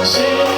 Jésus,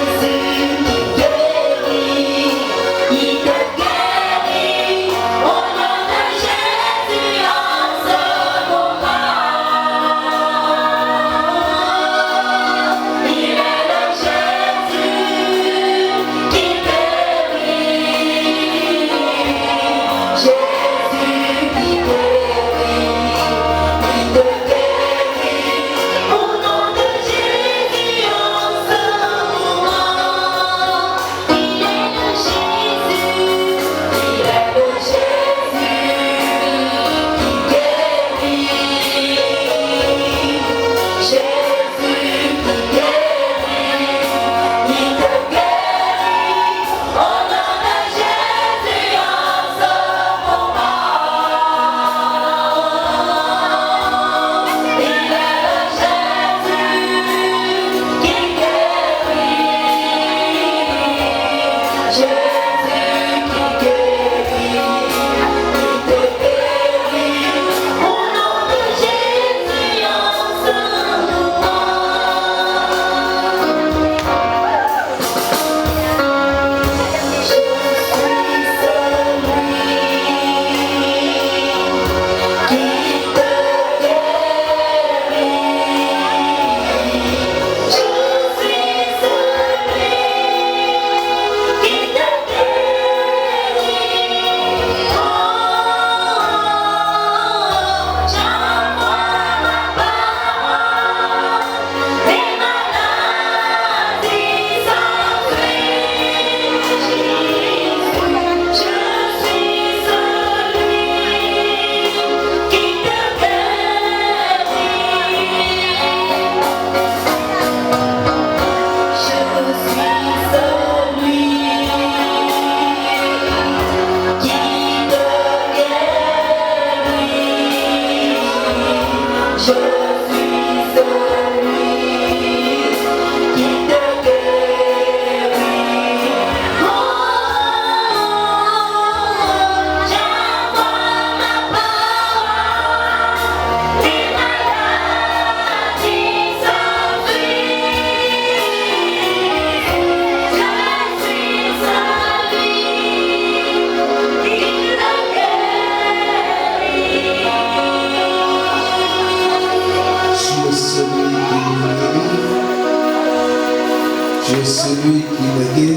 Tu es celui qui me guérit.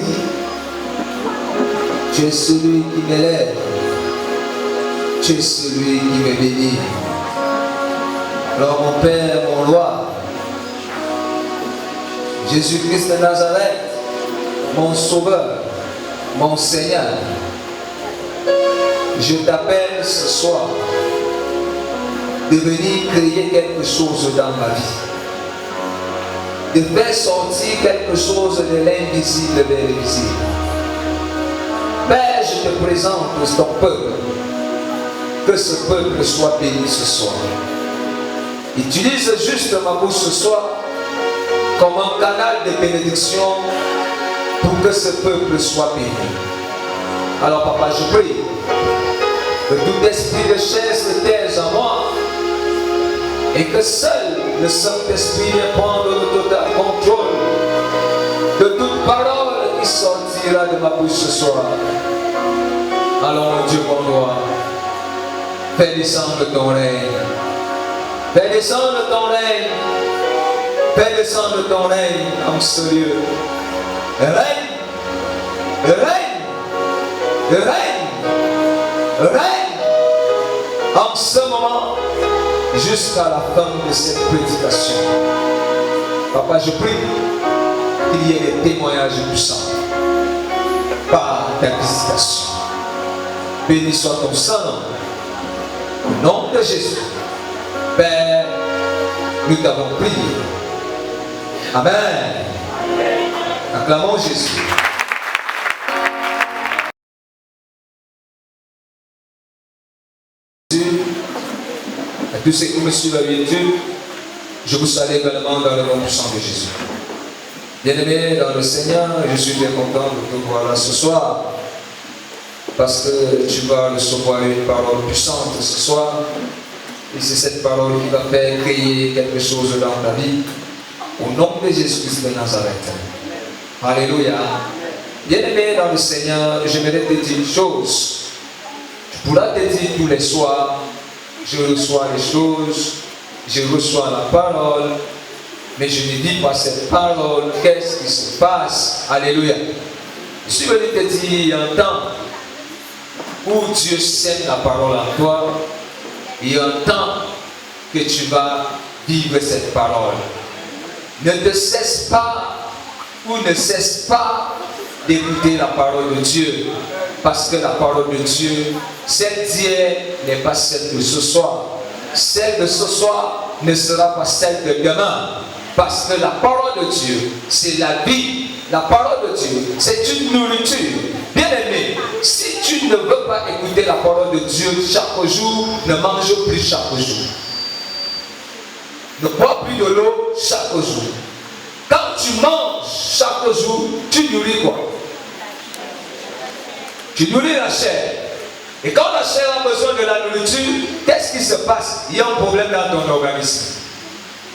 Tu es celui qui m'élève. Tu es celui qui me bénit. Alors mon Père, mon roi, Jésus-Christ de Nazareth, mon sauveur, mon Seigneur, je t'appelle ce soir de venir créer quelque chose dans ma vie, de faire sortir quelque chose de l'invisible vers le visible. Père, je te présente ton peuple, que ce peuple soit béni ce soir. Utilise juste ma bouche ce soir comme un canal de bénédiction pour que ce peuple soit béni. Alors papa, je prie que tout esprit de chair se taise en moi et que seul le Saint-Esprit vienne prendre le total contrôle de toute parole qui sortira de ma bouche ce soir. Alors mon Dieu, mon roi, fais descendre ton règne. Fais descendre ton règne. Fais descendre ton règne en ce lieu. Règne. Règne. Règne. Règne. En ce moment, jusqu'à la fin de cette prédication. Papa, je prie qu'il y ait des témoignages puissants par ta visitation. Béni soit ton Saint-Nom. Au nom de Jésus. Père, nous t'avons prié. Amen. Acclamons Jésus. À tous ceux qui me suivent à YouTube, je vous salue également dans le nom puissant de Jésus. Bien-aimés dans le Seigneur, je suis bien content de te voir là ce soir, parce que tu vas recevoir une parole puissante ce soir. Et c'est cette parole qui va faire créer quelque chose dans ta vie. Au nom de Jésus-Christ de Nazareth. Alléluia. Bien-aimé dans le Seigneur, j'aimerais te dire une chose. Tu pourras te dire tous les soirs, je reçois les choses, je reçois la parole, mais je ne dis pas cette parole, qu'est-ce qui se passe? Alléluia. Je suis venu te dire, il y a un temps où Dieu sème la parole en toi. Il y a un temps que tu vas vivre cette parole. Ne te cesse pas ou ne cesse pas d'écouter la parole de Dieu. Parce que la parole de Dieu, celle d'hier n'est pas celle de ce soir. Celle de ce soir ne sera pas celle de demain. Parce que la parole de Dieu, c'est la vie. La parole de Dieu, c'est une nourriture. Bien-aimé, si tu ne veux pas écouter la parole de Dieu chaque jour, ne mange plus chaque jour. Ne bois plus de l'eau chaque jour. Quand tu manges chaque jour, tu nourris quoi? Tu nourris la chair. Et quand la chair a besoin de la nourriture, qu'est-ce qui se passe? Il y a un problème dans ton organisme.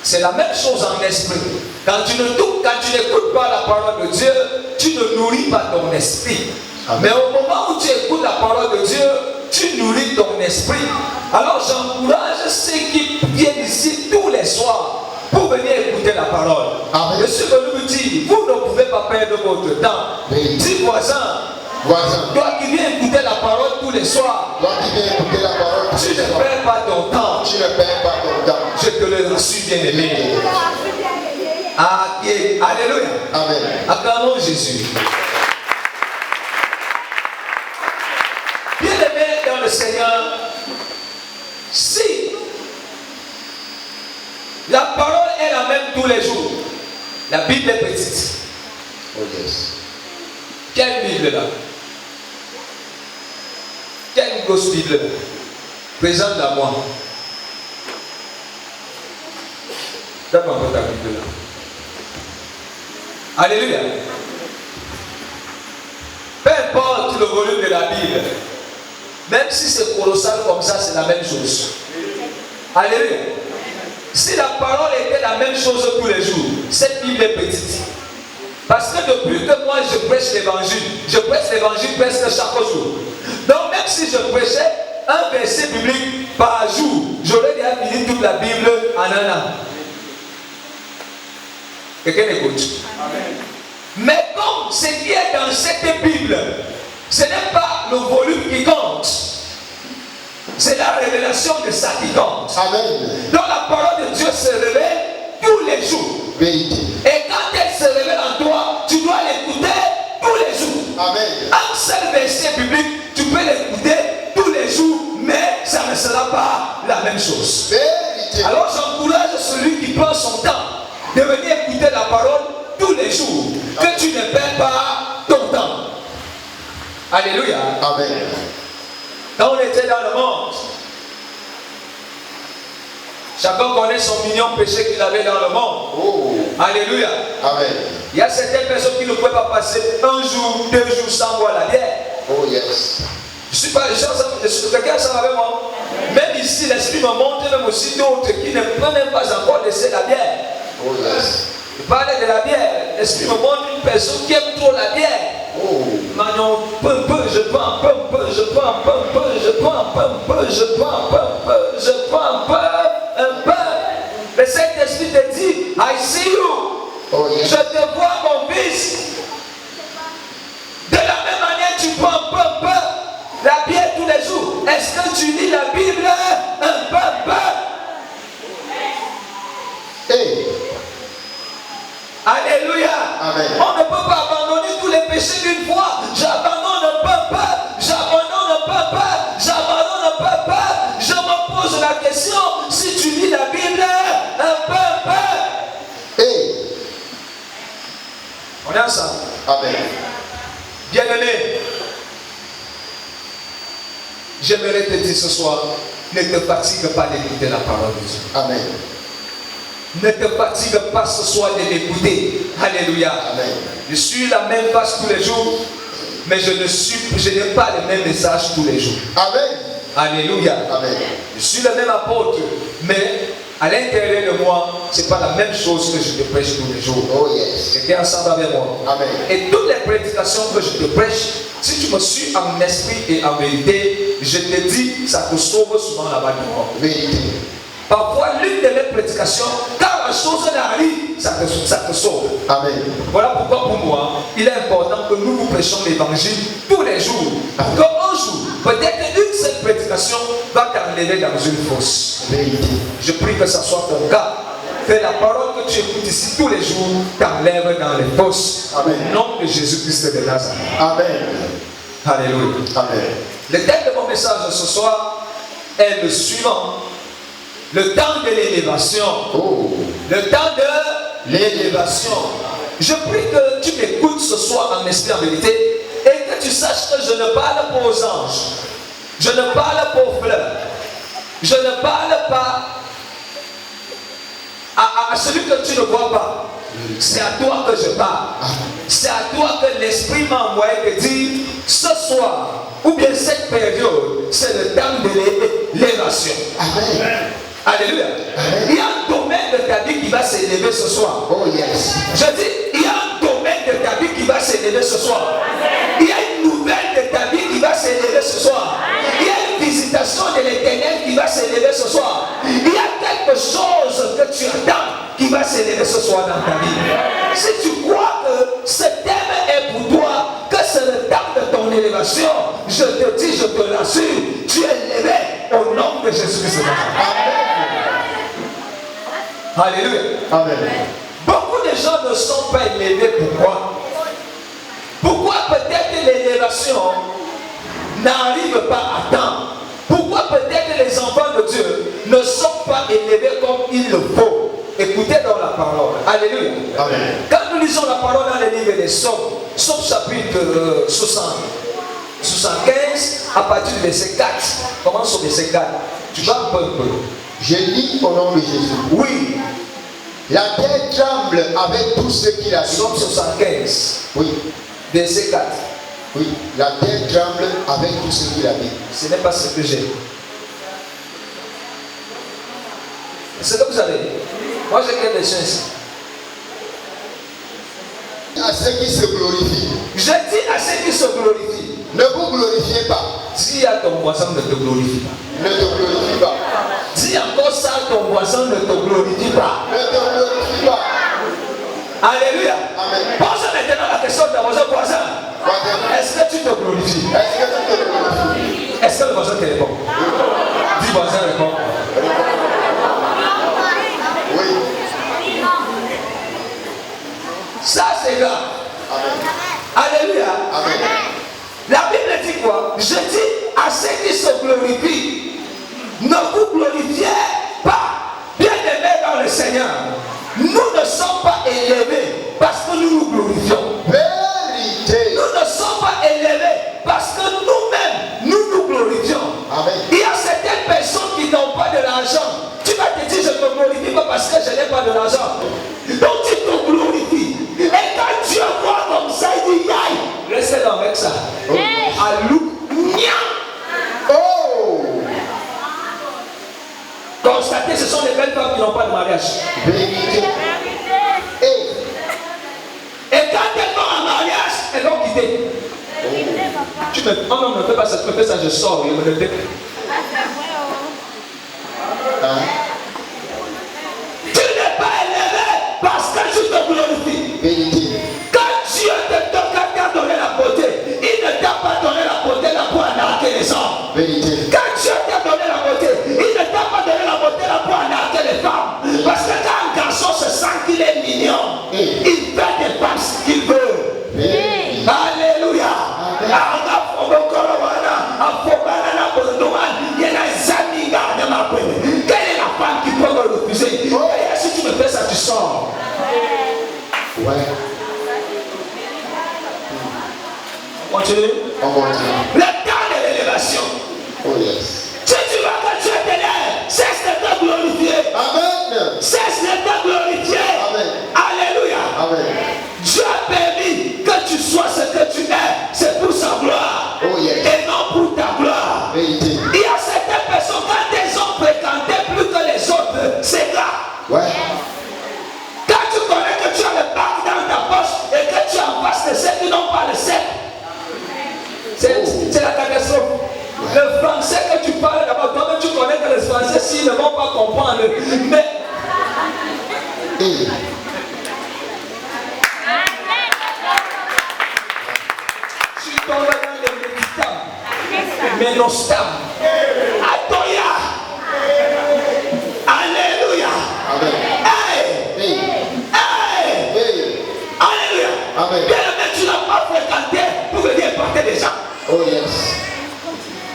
C'est la même chose en esprit. Quand tu n'écoutes pas la parole de Dieu, tu ne nourris pas ton esprit. Amen. Mais au moment où tu écoutes la parole de Dieu, tu nourris ton esprit. Alors j'encourage ceux qui viennent ici tous les soirs pour venir écouter la parole. Amen. Je suis venu vous dire, vous ne pouvez pas perdre votre temps. Oui. Dis voisin, toi qui viens écouter la parole tous les soirs, tu ne perds pas ton temps. Je te le reçu, bien-aimé. Alléluia. Amen. Acclamons Jésus. Bien-aimé dans le Seigneur, si la parole est la même tous les jours, la Bible est petite. Oh yes. Quelle Bible là? Quelle grosse Bible là? Présente à moi. Donne-moi ta Bible là. Alléluia. Peu importe le volume de la Bible, même si c'est colossal comme ça, c'est la même chose. Alléluia. Si la parole était la même chose tous les jours, cette Bible est petite. Parce que depuis que moi je prêche l'évangile presque chaque jour. Donc même si je prêchais un verset biblique par jour, j'aurais déjà fini toute la Bible en un an. Quelqu'un écoute? Amen. Mais comme ce qui est dans cette Bible, ce n'est pas le volume qui compte, c'est la révélation de ça qui compte. Amen. Donc la parole de Dieu se révèle tous les jours. Vérité. Et quand elle se révèle en toi, tu dois l'écouter tous les jours. Amen. Un seul verset biblique, tu peux l'écouter tous les jours, mais ça ne sera pas la même chose. Vérité. Alors j'encourage celui qui prend son temps de venir écouter la parole tous les jours, que tu ne perds pas ton temps. Alléluia. Amen. Quand on était dans le monde, chacun connaît son mignon péché qu'il avait dans le monde. Oh. Alléluia. Amen. Il y a certaines personnes qui ne pouvaient pas passer un jour, 2 jours sans boire la bière. Oh yes. Je suis pas, quelqu'un s'en avec moi. Même ici, l'esprit me montre même aussi d'autres qui ne peuvent même pas encore laisser la bière. Oh yes. Je parlais de la bière. L'esprit me montre une personne qui aime trop la bière. Oh. Maintenant, peu, je prends, peu, je prends, peu, je prends, peu, je prends, peu, je prends, un peu. Mais cet esprit te dit, I see you. Oh yes. Je te vois, mon fils. De la même manière, tu prends peu, la bière tous les jours. Est-ce que tu lis la Bible un peu? Hey. Alléluia. Amen. On ne peut pas abandonner tous les péchés d'une fois. J'abandonne un peu, j'abandonne un peu, j'abandonne un peu. Je me pose la question, si tu lis la Bible un peu. Hey. On est ensemble. Amen. Bien-aimé, j'aimerais te dire ce soir, ne te fatigue pas d'écouter la parole de Dieu. Amen. Ne te fatigue pas ce soir de l'écouter. Alléluia. Amen. Je suis la même face tous les jours, mais je n'ai pas le même message tous les jours. Amen. Alléluia. Amen. Je suis le même apôtre, mais à l'intérieur de moi, ce n'est pas la même chose que je te prêche tous les jours. Oh yes. Quelqu'un ensemble avec moi. Amen. Et toutes les prédications que je te prêche, si tu me suis en esprit et en vérité, je te dis, ça te sauve souvent là-bas devant. Vérité. Parfois, l'une de mes prédications, quand la chose arrive, ça te sauve. Amen. Voilà pourquoi pour moi, il est important que nous vous prêchions l'évangile tous les jours. Pour qu'un jour, peut-être une seule prédication va t'enlever dans une fosse. Vérité. Je prie que ça soit ton cas. Que la parole que tu écoutes ici tous les jours t'enlève dans les fosses. Amen. Au nom de Jésus-Christ de Nazareth. Amen. Alléluia. Amen. Le thème de mon message ce soir est le suivant. Le temps de l'élévation. Oh. Le temps de l'élévation. Je prie que tu m'écoutes ce soir en esprit en vérité et que tu saches que je ne parle pas aux anges. Je ne parle pas aux fleurs. Je ne parle pas à celui que tu ne vois pas. C'est à toi que je parle. C'est à toi que l'esprit m'a envoyé te dire ce soir ou bien cette période, c'est le temps de l'élévation. Amen. Alléluia. Il y a un domaine de ta vie qui va s'élever ce soir. Oh yes. Je dis, il y a un domaine de ta vie qui va s'élever ce soir. Il y a une nouvelle de ta vie qui va s'élever ce soir. Il y a une visitation de l'Éternel qui va s'élever ce soir. Il y a quelque chose que tu attends qui va s'élever ce soir dans ta vie. Si tu crois que ce thème est pour toi, que c'est le temps de ton élévation, je te dis, je te l'assure, tu es élevé au nom de Jésus-Christ. Alléluia. Amen. Beaucoup de gens ne sont pas élevés. Pourquoi? Pourquoi peut-être l'élévation n'arrive pas à temps? Pourquoi peut-être les enfants de Dieu ne sont pas élevés comme il le faut? Écoutez dans la parole. Alléluia. Amen. Quand nous lisons la parole dans le livre des Psaumes, Psaume chapitre 75, à partir du verset 4. Commence au verset 4. Tu vas un peu. Je lis au nom de Jésus. Oui. La terre tremble avec tout ce qui la Psaume 75. Oui. Verset 4. Oui. La terre tremble avec tout ce qui l'habite. Ce n'est pas ce que j'ai. C'est ce que vous avez. Moi j'ai quelle version ici? À ceux qui se glorifient. Je dis à ceux qui se glorifient. Ne vous glorifiez pas. Dis à ton voisin ne te glorifie pas. Ne te glorifie pas. Dis encore ça à ton voisin ne te glorifie pas. Ne te glorifie pas. Alléluia. Amen. Pose maintenant la question de ton voisin. Est-ce que tu te glorifies? Est-ce que le voisin te répond? Dis voisin, répond. Oui. Ça c'est grave. Alléluia. Amen. La Bible dit quoi? Je dis à ceux qui se glorifient, ne vous glorifiez pas, bien-aimés dans le Seigneur. Nous ne sommes pas élevés parce que nous nous glorifions. Vérité. Nous ne sommes pas élevés parce que nous-mêmes, nous nous glorifions. Amen. Il y a certaines personnes qui n'ont pas de l'argent. Tu vas te dire, je ne me glorifie pas parce que je n'ai pas de l'argent. Donc tu te glorifies. Et quand Dieu voit comme ça, il dit, aïe, restez dans avec ça. Alou, nia. Oh. Constatez, ce sont les belles femmes qui n'ont pas de mariage. Vérité. Et quand elles vont en mariage, elles vont quitter. Un homme ne fait pas ça, tu me fais ça, je sors. Il me le fait. Tu n'es pas élevé parce que tu te glorifies. Vérité. Quand Dieu t'a donné la beauté, il ne t'a pas donné la beauté là pour arnaquer les hommes. Vérité. Quand Dieu t'a donné la beauté, il ne t'a pas donné la beauté là pour arnaquer les femmes. Parce que quand un garçon se sent qu'il est mignon, il fait des passes qu'il veut. Alléluia. Quelle est la femme qui peut me refuser? Et si tu me fais ça, tu sors. Ouais. Continue. On continue. Le temps de l'élévation. Oh yes. Si tu vois que Dieu t'élève, cesse de te glorifier. Amen. Cesse de te glorifier. Amen. Alléluia. Amen. Dieu a permis que tu sois ce que tu es. C'est pour sa gloire. Oh yes. Et non pour ta gloire. Vérité. Il y a certaines personnes, quand elles ont fréquenté plus que les autres, c'est grave. Ouais. Quand tu connais que tu as le bac dans ta poche et que tu es en face de ceux qui n'ont pas le sec, c'est la catastrophe. Le français que tu parles d'abord, toi-même tu connais que les français, s'ils ne vont pas comprendre, mais tu tombes dans les méditables, ménostables. Atoya. Alléluia. Amen. Hey. Hey. Hey. Hey. Alléluia. Amen. Bien aimé, tu n'as pas fréquenté pour venir impacter des gens. Oh yes.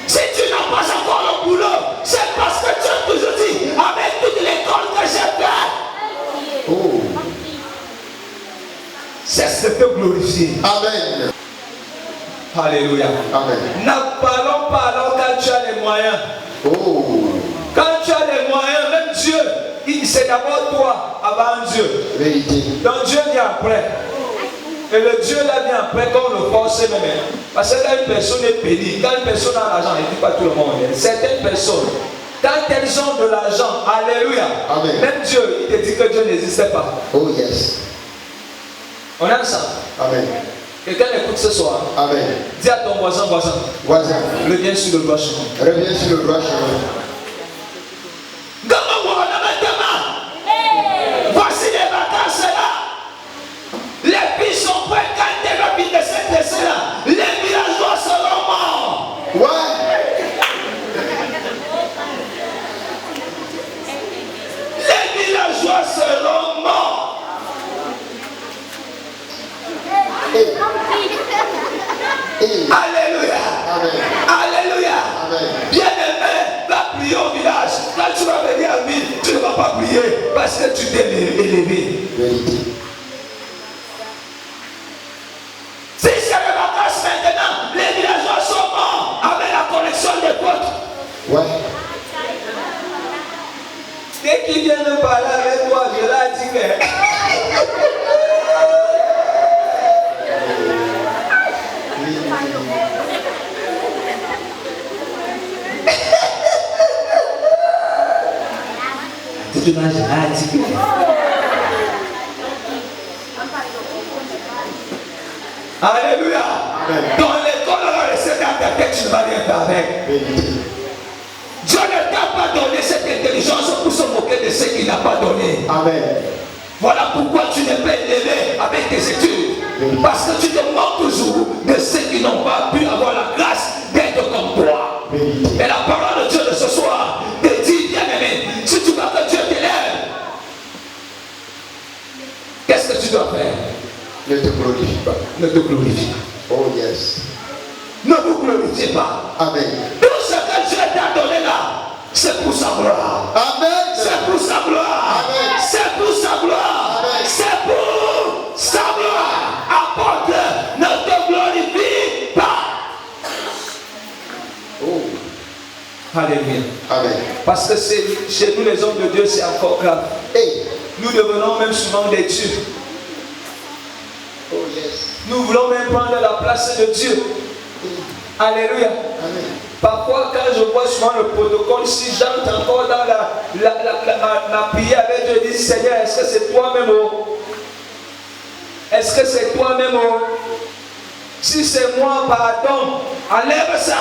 Si tu n'as pas encore le boulot, c'est parce que tu as toujours dit, avec toute l'école que j'ai fait, Oh. cesse de te glorifier. Amen. Alléluia. Amen. N'en parlons pas alors quand tu as les moyens. Oh. Quand tu as les moyens, même Dieu, c'est d'abord toi avant Dieu. Vérité. Donc Dieu vient après. Et le Dieu là vient après quand on le force même. Parce que quand une personne est pénie, quand une personne a l'argent, il ne dit pas tout le monde. Certaines personnes, quand elles ont de l'argent, alléluia. Amen. Même Dieu, il te dit que Dieu n'existait pas. Oh yes. On est ensemble. Amen. Quelqu'un écoute ce soir. Amen. Dis à ton voisin, Voisin. reviens sur le droit chemin. Reviens sur le droit chemin. Voici les vacances là. Les filles sont prêtes quand elles reviennent de cette là. Les villageois seront morts. Ouais. Les villageois seront morts. Alléluia. Amen. Alléluia. Amen. Bien-aimé, va prier au village. Quand tu vas venir à ville, tu ne vas pas prier parce que tu t'es élevé. Vérité. Si c'est les vacances maintenant, les villageois sont morts avec la connexion des potes. Ouais. Dès qu'ils viennent parler avec toi, je leur dis que... Alléluia. Dans l'école, on va laisser dans ta tête, tu ne vas rien faire avec. Dieu ne t'a pas donné cette intelligence pour se moquer de ce qu'il n'a pas donné. Amen. Voilà pourquoi tu n'es pas élevé. que tu dois faire? Ne te glorifie pas. Ne te glorifie. Oh yes. Ne vous glorifiez pas. Amen. Tout ce que Dieu t'a donné là, c'est pour sa gloire. Amen. C'est pour sa gloire. Amen. C'est pour sa gloire. Amen. C'est pour sa gloire. Apôtre, ne te glorifie pas. Oh. Alléluia. Amen. Parce que chez nous les hommes de Dieu, c'est encore grave. Hey. Nous devenons même souvent des dieux. Oh yes. Nous voulons même prendre la place de Dieu. Alléluia. Amen. Parfois, quand je vois souvent le protocole, si j'entre encore dans la prière avec Dieu, je dis Seigneur, est-ce que c'est toi-même? Est-ce que c'est toi-même? Si c'est moi, pardon, enlève ça.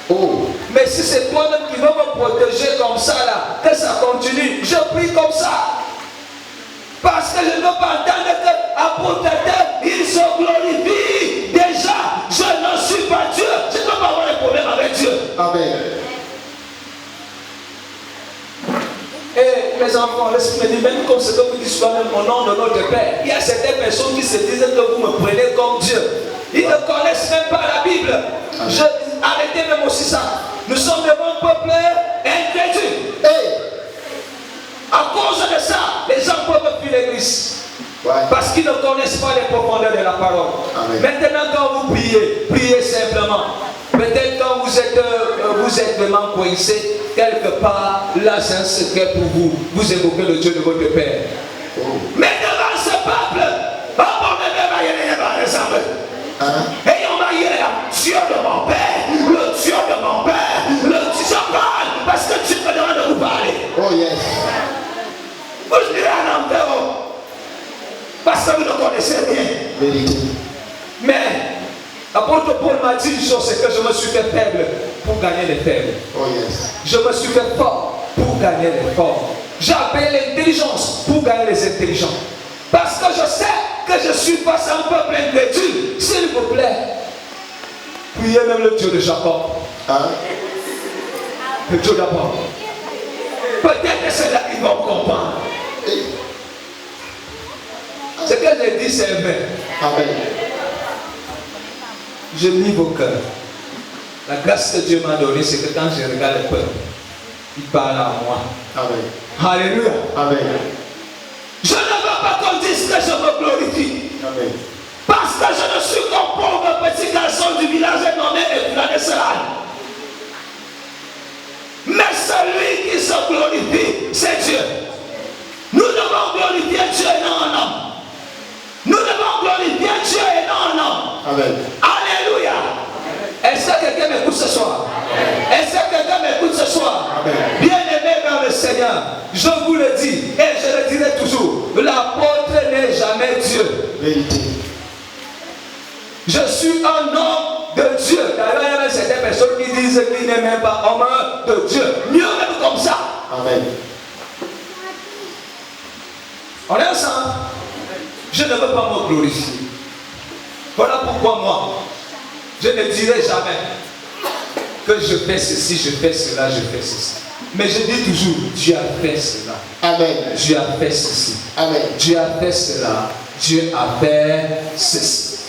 Oh. Mais si c'est toi-même qui veux me protéger comme ça, là, que ça continue, je prie comme ça. Parce que je ne veux pas entendre qu'apôtre, il se glorifie. Déjà, je ne suis pas Dieu. Je ne veux pas avoir de problème avec Dieu. Amen. Et mes enfants, l'Esprit me dit, même comme ce que vous dites souvent même au nom de notre Père, il y a certaines personnes qui se disent que vous me prenez comme Dieu. Ils ne connaissent même pas la Bible. Arrêtez même aussi ça. Nous sommes le bon peuple incrédule. Hey. À cause de ça, les gens peuvent fuir l'église. Ouais. Parce qu'ils ne connaissent pas les profondeurs de la parole. Amen. Maintenant, quand vous priez, priez simplement. Peut-être quand vous êtes vraiment coincé, quelque part, là c'est un secret pour vous. Vous évoquez le Dieu de votre Père. Oh. Mais devant ce peuple, oh mon bébé, par exemple, et on va y aller, Dieu de mon Père, le Dieu de mon Père, le Dieu je parle, parce que Dieu me demande de vous parler. Oh yes. Vous direz un enfer, parce que vous ne connaissez rien. Vérité. Mais l'apôtre Paul m'a dit une chose, c'est que je me suis fait faible pour gagner les faibles. Oh yes. Je me suis fait fort pour gagner les forts. J'ai appelé l'intelligence pour gagner les intelligents. Parce que je sais que je suis face à un peuple incrédule. S'il vous plaît, priez même le Dieu de Jacob. Hein? Le Dieu d'abord. Peut-être que c'est là qu'ils vont comprendre. Hey. Ce que j'ai dit, c'est vrai. Amen. Je lis vos cœurs. La grâce que Dieu m'a donnée, c'est que quand je regarde le peuple, il parle à moi. Amen. Alléluia. Amen. Je ne veux pas qu'on dise que je me glorifie. Amen. Parce que je ne suis qu'un pauvre petit garçon du village nommé Epula de Serral. Mais celui qui se glorifie, c'est Dieu. Nous devons glorifier Dieu et non un homme. Nous devons glorifier Dieu et non un homme. Amen. Alléluia. Est-ce que quelqu'un m'écoute ce soir? Est-ce que quelqu'un m'écoute ce soir? Amen. Bien-aimé dans le Seigneur, je vous le dis et je le dirai toujours, l'apôtre n'est jamais Dieu. Vérité. Je suis un homme de Dieu. D'ailleurs, il y a même certaines personnes qui disent qu'il n'est même pas homme de Dieu. Mieux même comme ça. Amen. On est ensemble. Je ne veux pas me glorifier. Voilà pourquoi moi, je ne dirai jamais que je fais ceci, je fais cela, je fais ceci. Mais je dis toujours, Dieu a fait cela. Amen. Dieu a fait ceci. Amen. Dieu a fait cela. Dieu a fait ceci.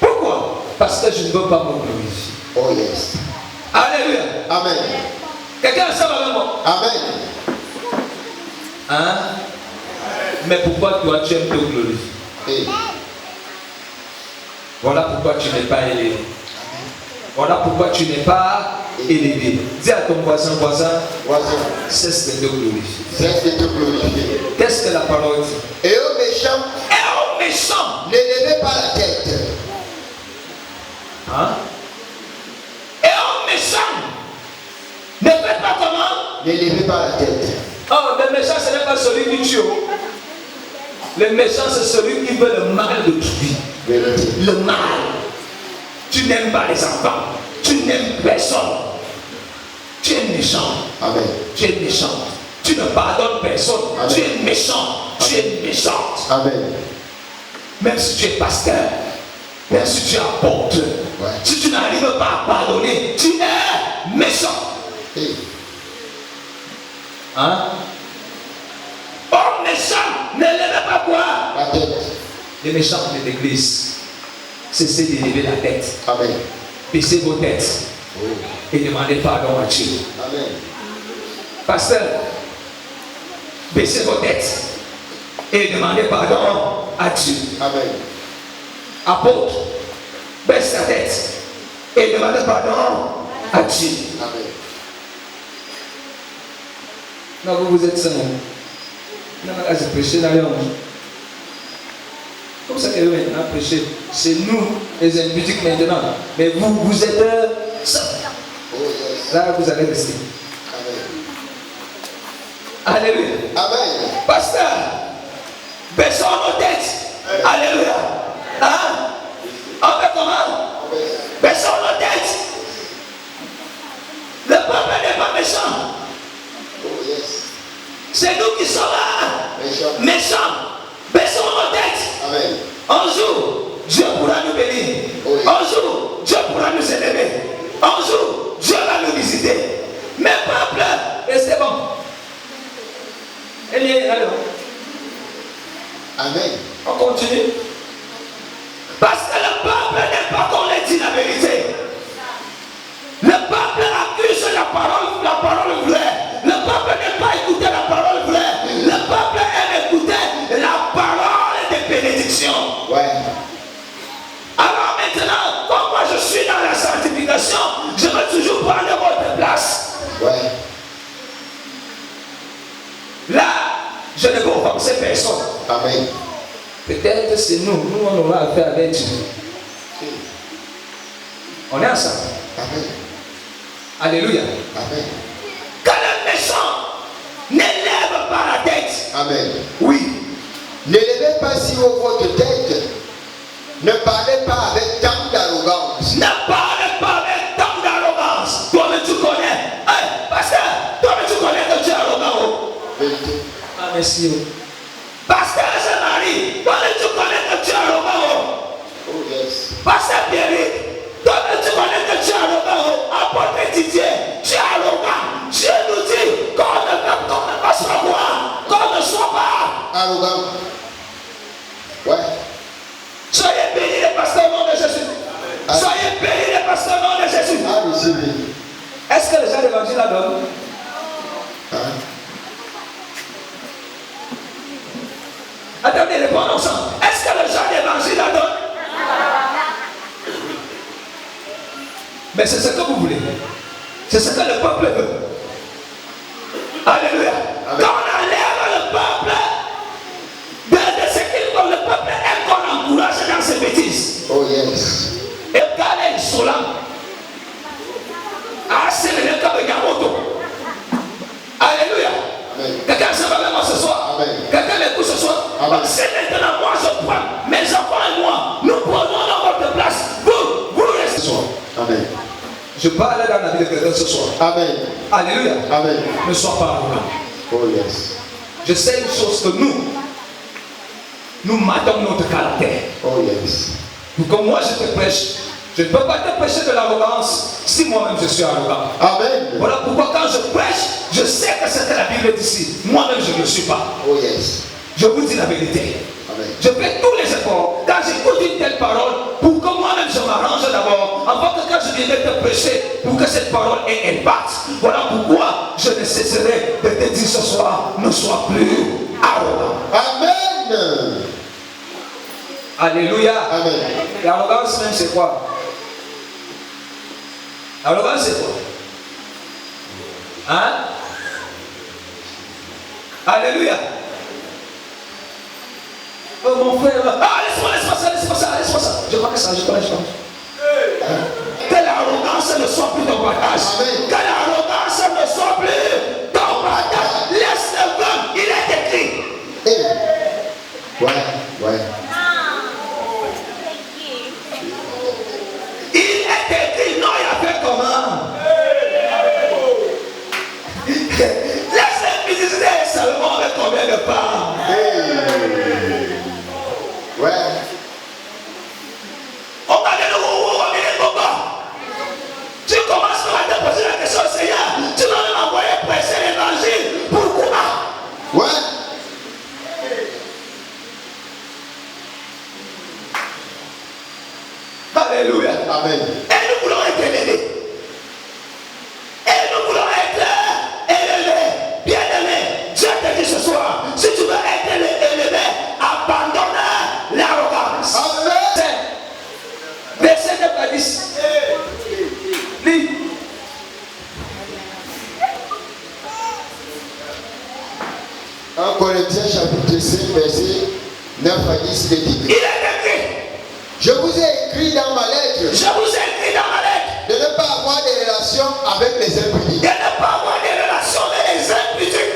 Pourquoi? Parce que je ne veux pas me glorifier. Oh yes. Alléluia. Amen. Quelqu'un est ensemble avec moi? Amen. Hein? Mais pourquoi toi tu aimes te glorifier? Hey. Voilà pourquoi tu n'es pas élevé. Voilà pourquoi tu n'es pas élevé. Dis à ton voisin, Voisin. cesse de te glorifier. Cesse de te glorifier. Qu'est-ce que la parole dit? Et aux méchants, Et aux méchants, ne levez pas la tête. hein? Et aux méchants, ne faites pas comment? Ne levez pas la tête. Oh, le méchant, ce n'est pas celui qui tue. Le méchant, c'est celui qui veut le mal de vie. Vérité. Le mal. Tu n'aimes pas les enfants. Tu n'aimes personne. Tu es méchant. Amen. Tu es méchant. Tu ne pardonnes personne. Amen. Tu es méchant. Tu es méchante. Amen. Même si tu es pasteur, même si tu es apôtre, Ouais. si tu n'arrives pas à pardonner, tu es méchant. Hey. Hein? Oh méchant! Ne levez pas quoi? La tête. Les méchants de l'église, cessez de lever la tête. Amen. Baissez vos têtes et demandez pardon à Dieu. Amen. Pasteur, baissez vos têtes et demandez pardon à Dieu. Amen. Apôtre, baisse ta tête et demandez pardon à Dieu. Amen. Non, vous êtes saints. Non, là, je prêche là. Comme ça que vous maintenant prêchez. C'est nous, les impudiques maintenant. Mais vous êtes saints. Oh yes. Là, vous allez rester. Amen. Alléluia. Amen. Pasteur, baissons nos têtes. Alléluia. Hein? On fait comment? Baissons nos têtes. Le peuple n'est pas méchant. Oh yes. C'est nous qui sommes Méchant. méchants. Baissons nos têtes. Amen. Un jour, Dieu pourra nous bénir. Oui. Un jour, Dieu pourra nous élever. Un jour, Dieu va nous visiter. Mais peuple, et c'est bon. Et alors, Amen. on continue. Parce que le peuple n'aime pas qu'on ait dit la vérité. Le peuple accuse la parole vraie. Le peuple n'aime pas écouter la parole vraie. Le peuple aime écouter la parole des bénédictions. Ouais. Alors maintenant, comme moi je suis dans la sanctification, je veux toujours prendre votre place. Ouais. Là, je ne veux forcer personne. Amen. Peut-être c'est nous on aura affaire avec Dieu. On est ensemble. Amen. Alléluia. Amen. Quand le méchant n'élève pas la tête, Amen. oui, Ne levez pas si haut votre tête. Ne parlez pas avec tant d'arrogance. ne parlez pas avec tant d'arrogance. Toi-même tu connais. Hey, pasteur, toi-même tu connais que tu es arrogant. Vérité. Ah, merci. Pasteur Jean-Marie, toi-même tu connais que tu es arrogant. Oh yes. Pasteur Pierre, toi-même tu connais que tu es arrogant. Apôtre Didier, tu es arrogant. Dieu nous dit qu'on ne pas soit quoi, qu'on ne soit pas Arrogant. Ouais. soyez bénis les pasteurs au nom de Jésus. Soyez bénis les pasteurs au nom de Jésus. Ah, recevez. Est-ce que les gens d'évangile la donnent? Hein? Attendez, répondons ensemble. Est-ce que les gens d'évangile la donnent? Mais c'est ce que vous voulez. C'est ce que le peuple veut. Alléluia. Amen. Quand on enlève le peuple de ce qu'il veut, le peuple aime qu'on encourage dans ses bêtises. Oh yes. Et quand ils sont là, ah, c'est le cas de Gamoto. Alléluia. Amen. Quelqu'un se va avec moi ce soir. Amen. Quelqu'un m'écoute ce soir. Amen. C'est maintenant moi je prends mes enfants et moi. Nous prenons dans votre place. Vous restez ce soir. Amen. Je parle dans la vie de quelqu'un ce soir. Amen. Alléluia. Amen. Ne sois pas arrogant. Oh yes. Je sais une chose que nous matons notre caractère. Oh yes. Comme moi je te prêche, je ne peux pas te prêcher de l'arrogance si moi-même je suis arrogant. Amen. Voilà pourquoi quand je prêche, je sais que c'est que la Bible dit ici. Moi-même je ne le suis pas. Oh yes. Je vous dis la vérité. Amen. Je fais tous les efforts quand j'écoute une telle parole pour que moi-même je m'arrange d'abord avant que quand je viendrai te prêcher pour que cette parole ait impact. Voilà pourquoi je ne cesserai de te dire ce soir, ne sois plus arrogant. Amen. Alléluia. Amen. L'arrogance même c'est quoi? L'arrogance c'est quoi? Hein? Alléluia. Oh mon frère, ah laisse-moi ça. Je crois que ça, je connais. Que l'arrogance ne soit plus ton partage. Amen. Que l'arrogance ne soit plus ton partage. Laisse le vent, il est écrit. Eh. Ouais, ouais. Il est écrit, non, il a fait comment? Laisse le visiter seulement avec combien de pas? Ouais. On va dire tu commences par te poser la question, Seigneur, tu m'as envoyé prêcher l'évangile. Pourquoi? Ouais. Alléluia. Amen. Et nous voulons être élevés. Et nous voulons être élevés. Bien-aimés, Dieu te dit ce soir, si tu veux être élevé, abandonne l'arrogance. Amen. Verset 9 à 10. Lis. En Corinthiens chapitre 5, verset 9 à 10, il est dit. Il est écrit. Je vous ai écrit dans ma lettre Je vous ai écrit dans ma lettre de ne pas avoir des relations avec les impudiques. de ne pas avoir des relations avec les impudiques.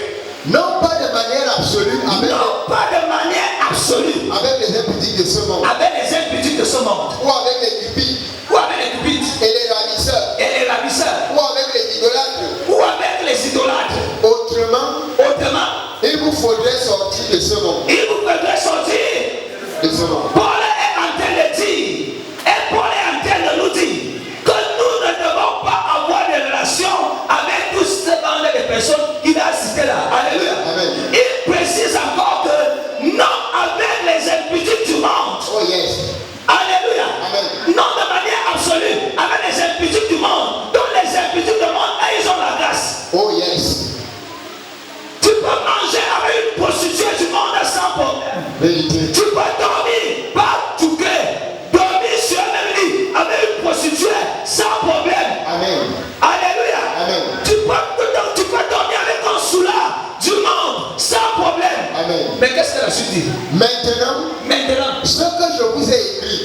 Non pas de manière absolue avec, Non pas de manière absolue avec les impudiques de ce monde. avec les impudiques de ce monde. Ou avec les cupides Ou avec les cupides et les ravisseurs. et les ravisseurs. Ou avec les idolâtres. Ou avec les idolâtres. Autrement, il vous faudrait sortir de ce monde. Il vous faudrait sortir. De ce monde. Paul est en train de dire, et Paul est en train de nous dire que nous ne devons pas avoir de relations avec tous ces bandes de personnes qui vont citer là. Alléluia. Amen. Il précise encore que non avec les impudiques du monde. Oh yes. Alléluia. Amen. Non de manière absolue avec les impudiques du monde. Donc les impudiques du monde, ils ont la grâce. Oh yes. Tu peux manger avec une prostituée du monde sans problème. Vérité. Tu peux dormir, pas touquer, dormir sur un même lit avec une prostituée sans problème. Amen. Alléluia. Amen. Tu peux dormir avec un soulard du monde sans problème. Amen. Mais qu'est-ce que la suite dit? Maintenant, ce que je vous ai écrit,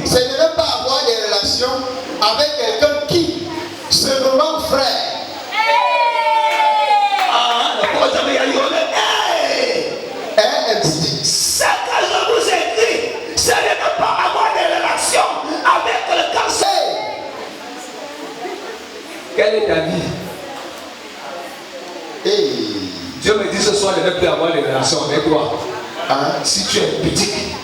c'est de ne pas avoir des relations avec quelqu'un qui se nomme frère. Est impudique. Ce que je vous ai dit, c'est de ne pas avoir des relations avec le cancer. Quelle est ta vie? Hey. Dieu me dit ce soir de ne plus avoir des relations avec toi. Hein? Si tu es pudique,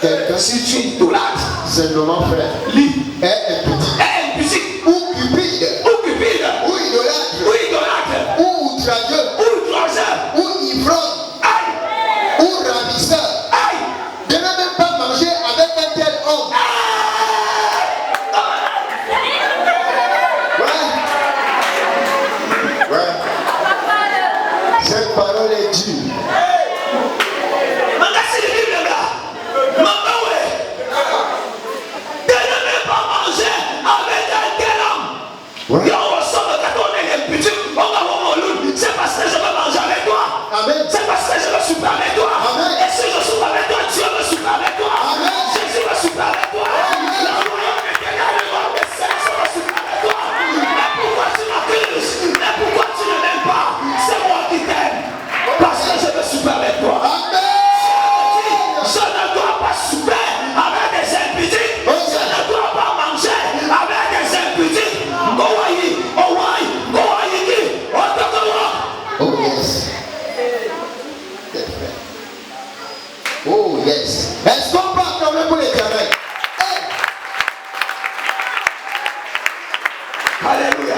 Quelqu'un si tu es idolâtre, se nomme frère. lis, Est impudique. est impudique, Ou cupide. ou cupide, Ou idolâtre. ou idolâtre, Ou outrageux. ou outrageur, Ou ivrogne. aïe, Ou ravisseur. aïe, De ne même pas manger avec un tel homme. Ouais. Ouais. Cette parole est dure. Magasin de Bible là, maman ouais, de ne même pas manger avec un tel homme. Ouais. Et on ressemble quand on est impudique, on va voir mon loup, c'est parce que je veux manger avec toi. Amen. C'est parce que je veux souper avec toi. Amen. Et si je soupe avec toi, Dieu veut souper avec toi. Amen. Jésus veut souper avec toi. Amen. Le royaume éternel, le royaume des saints, je veux souper avec toi. Mais pourquoi tu m'accuses? Mais pourquoi tu ne m'aimes pas? C'est moi qui t'aime. Parce que je veux souper avec toi. Amen. Je ne dois pas souper avec des impudiques. Je ne dois pas manger avec des impudiques. Oh yes. Oh yes. Est-ce qu'on peut acclamer pour l'Éternel? Hey. Alléluia.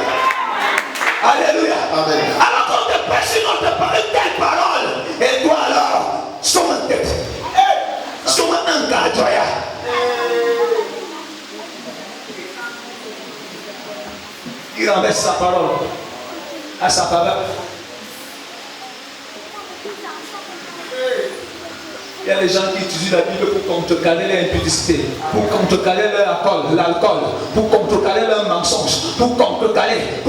Alléluia. Amen. Alors qu'on te prêche une autre parole, telle parole, et toi alors, sois en tête. Sois un gars, joya. Il renverse sa parole à sa faveur. Il y a des gens qui utilisent la Bible pour contrecarrer l'impudicité, pour contrecarrer l'alcool, pour contrecarrer leur mensonge, pour contrecarrer.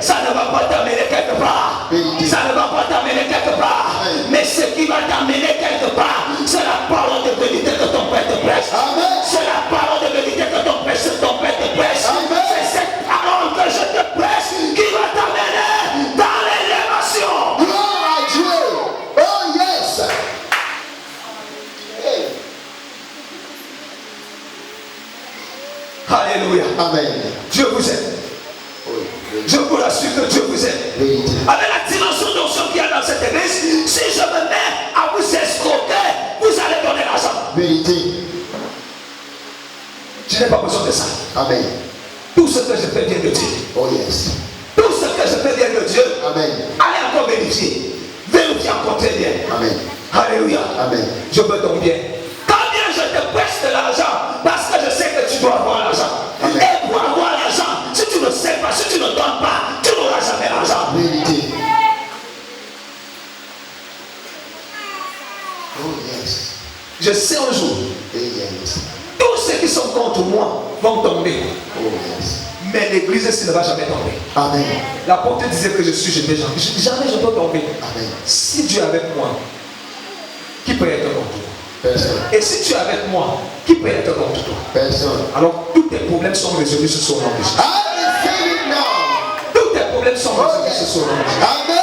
Ça ne va pas t'amener quelque part. Ça ne va pas t'amener quelque part. Mais ce qui va t'amener quelque part, c'est la parole de vérité que ton Père te prêche. C'est la parole de vérité que ton Père te prêche. C'est cette parole que je te prêche qui va t'amener dans l'élévation. Gloire à Dieu. Oh yes. Hey. Alléluia. Amen. Dieu vous aime. Je vous rassure que Dieu vous aime. Vérité. Avec la dimension d'onction qu'il y a dans cette église, si je me mets à vous escroquer, vous allez donner l'argent. Vérité. Je n'ai pas besoin de ça. Amen. Tout ce que je fais vient de Dieu. Oh yes. Tout ce que je fais vient de Dieu. Amen. Allez encore vérifier. Vérifiez encore très bien. Amen. Alléluia. Amen. Je veux ton bien. Quand bien je te prête de l'argent, parce que je Je sais un jour, Yes. tous ceux qui sont contre moi vont tomber. Oh yes. Mais l'église ici ne va jamais tomber. Amen. L'apôtre disait que je suis, jamais je peux tomber. Amen. Si Dieu est avec moi, qui peut être contre toi? Personne. Et si tu es avec moi, qui peut être contre toi? Personne. Alors tous tes problèmes sont résolus sur son nom de Jésus. I receive it now. Tous tes problèmes sont résolus sur son nom de Jésus. Amen.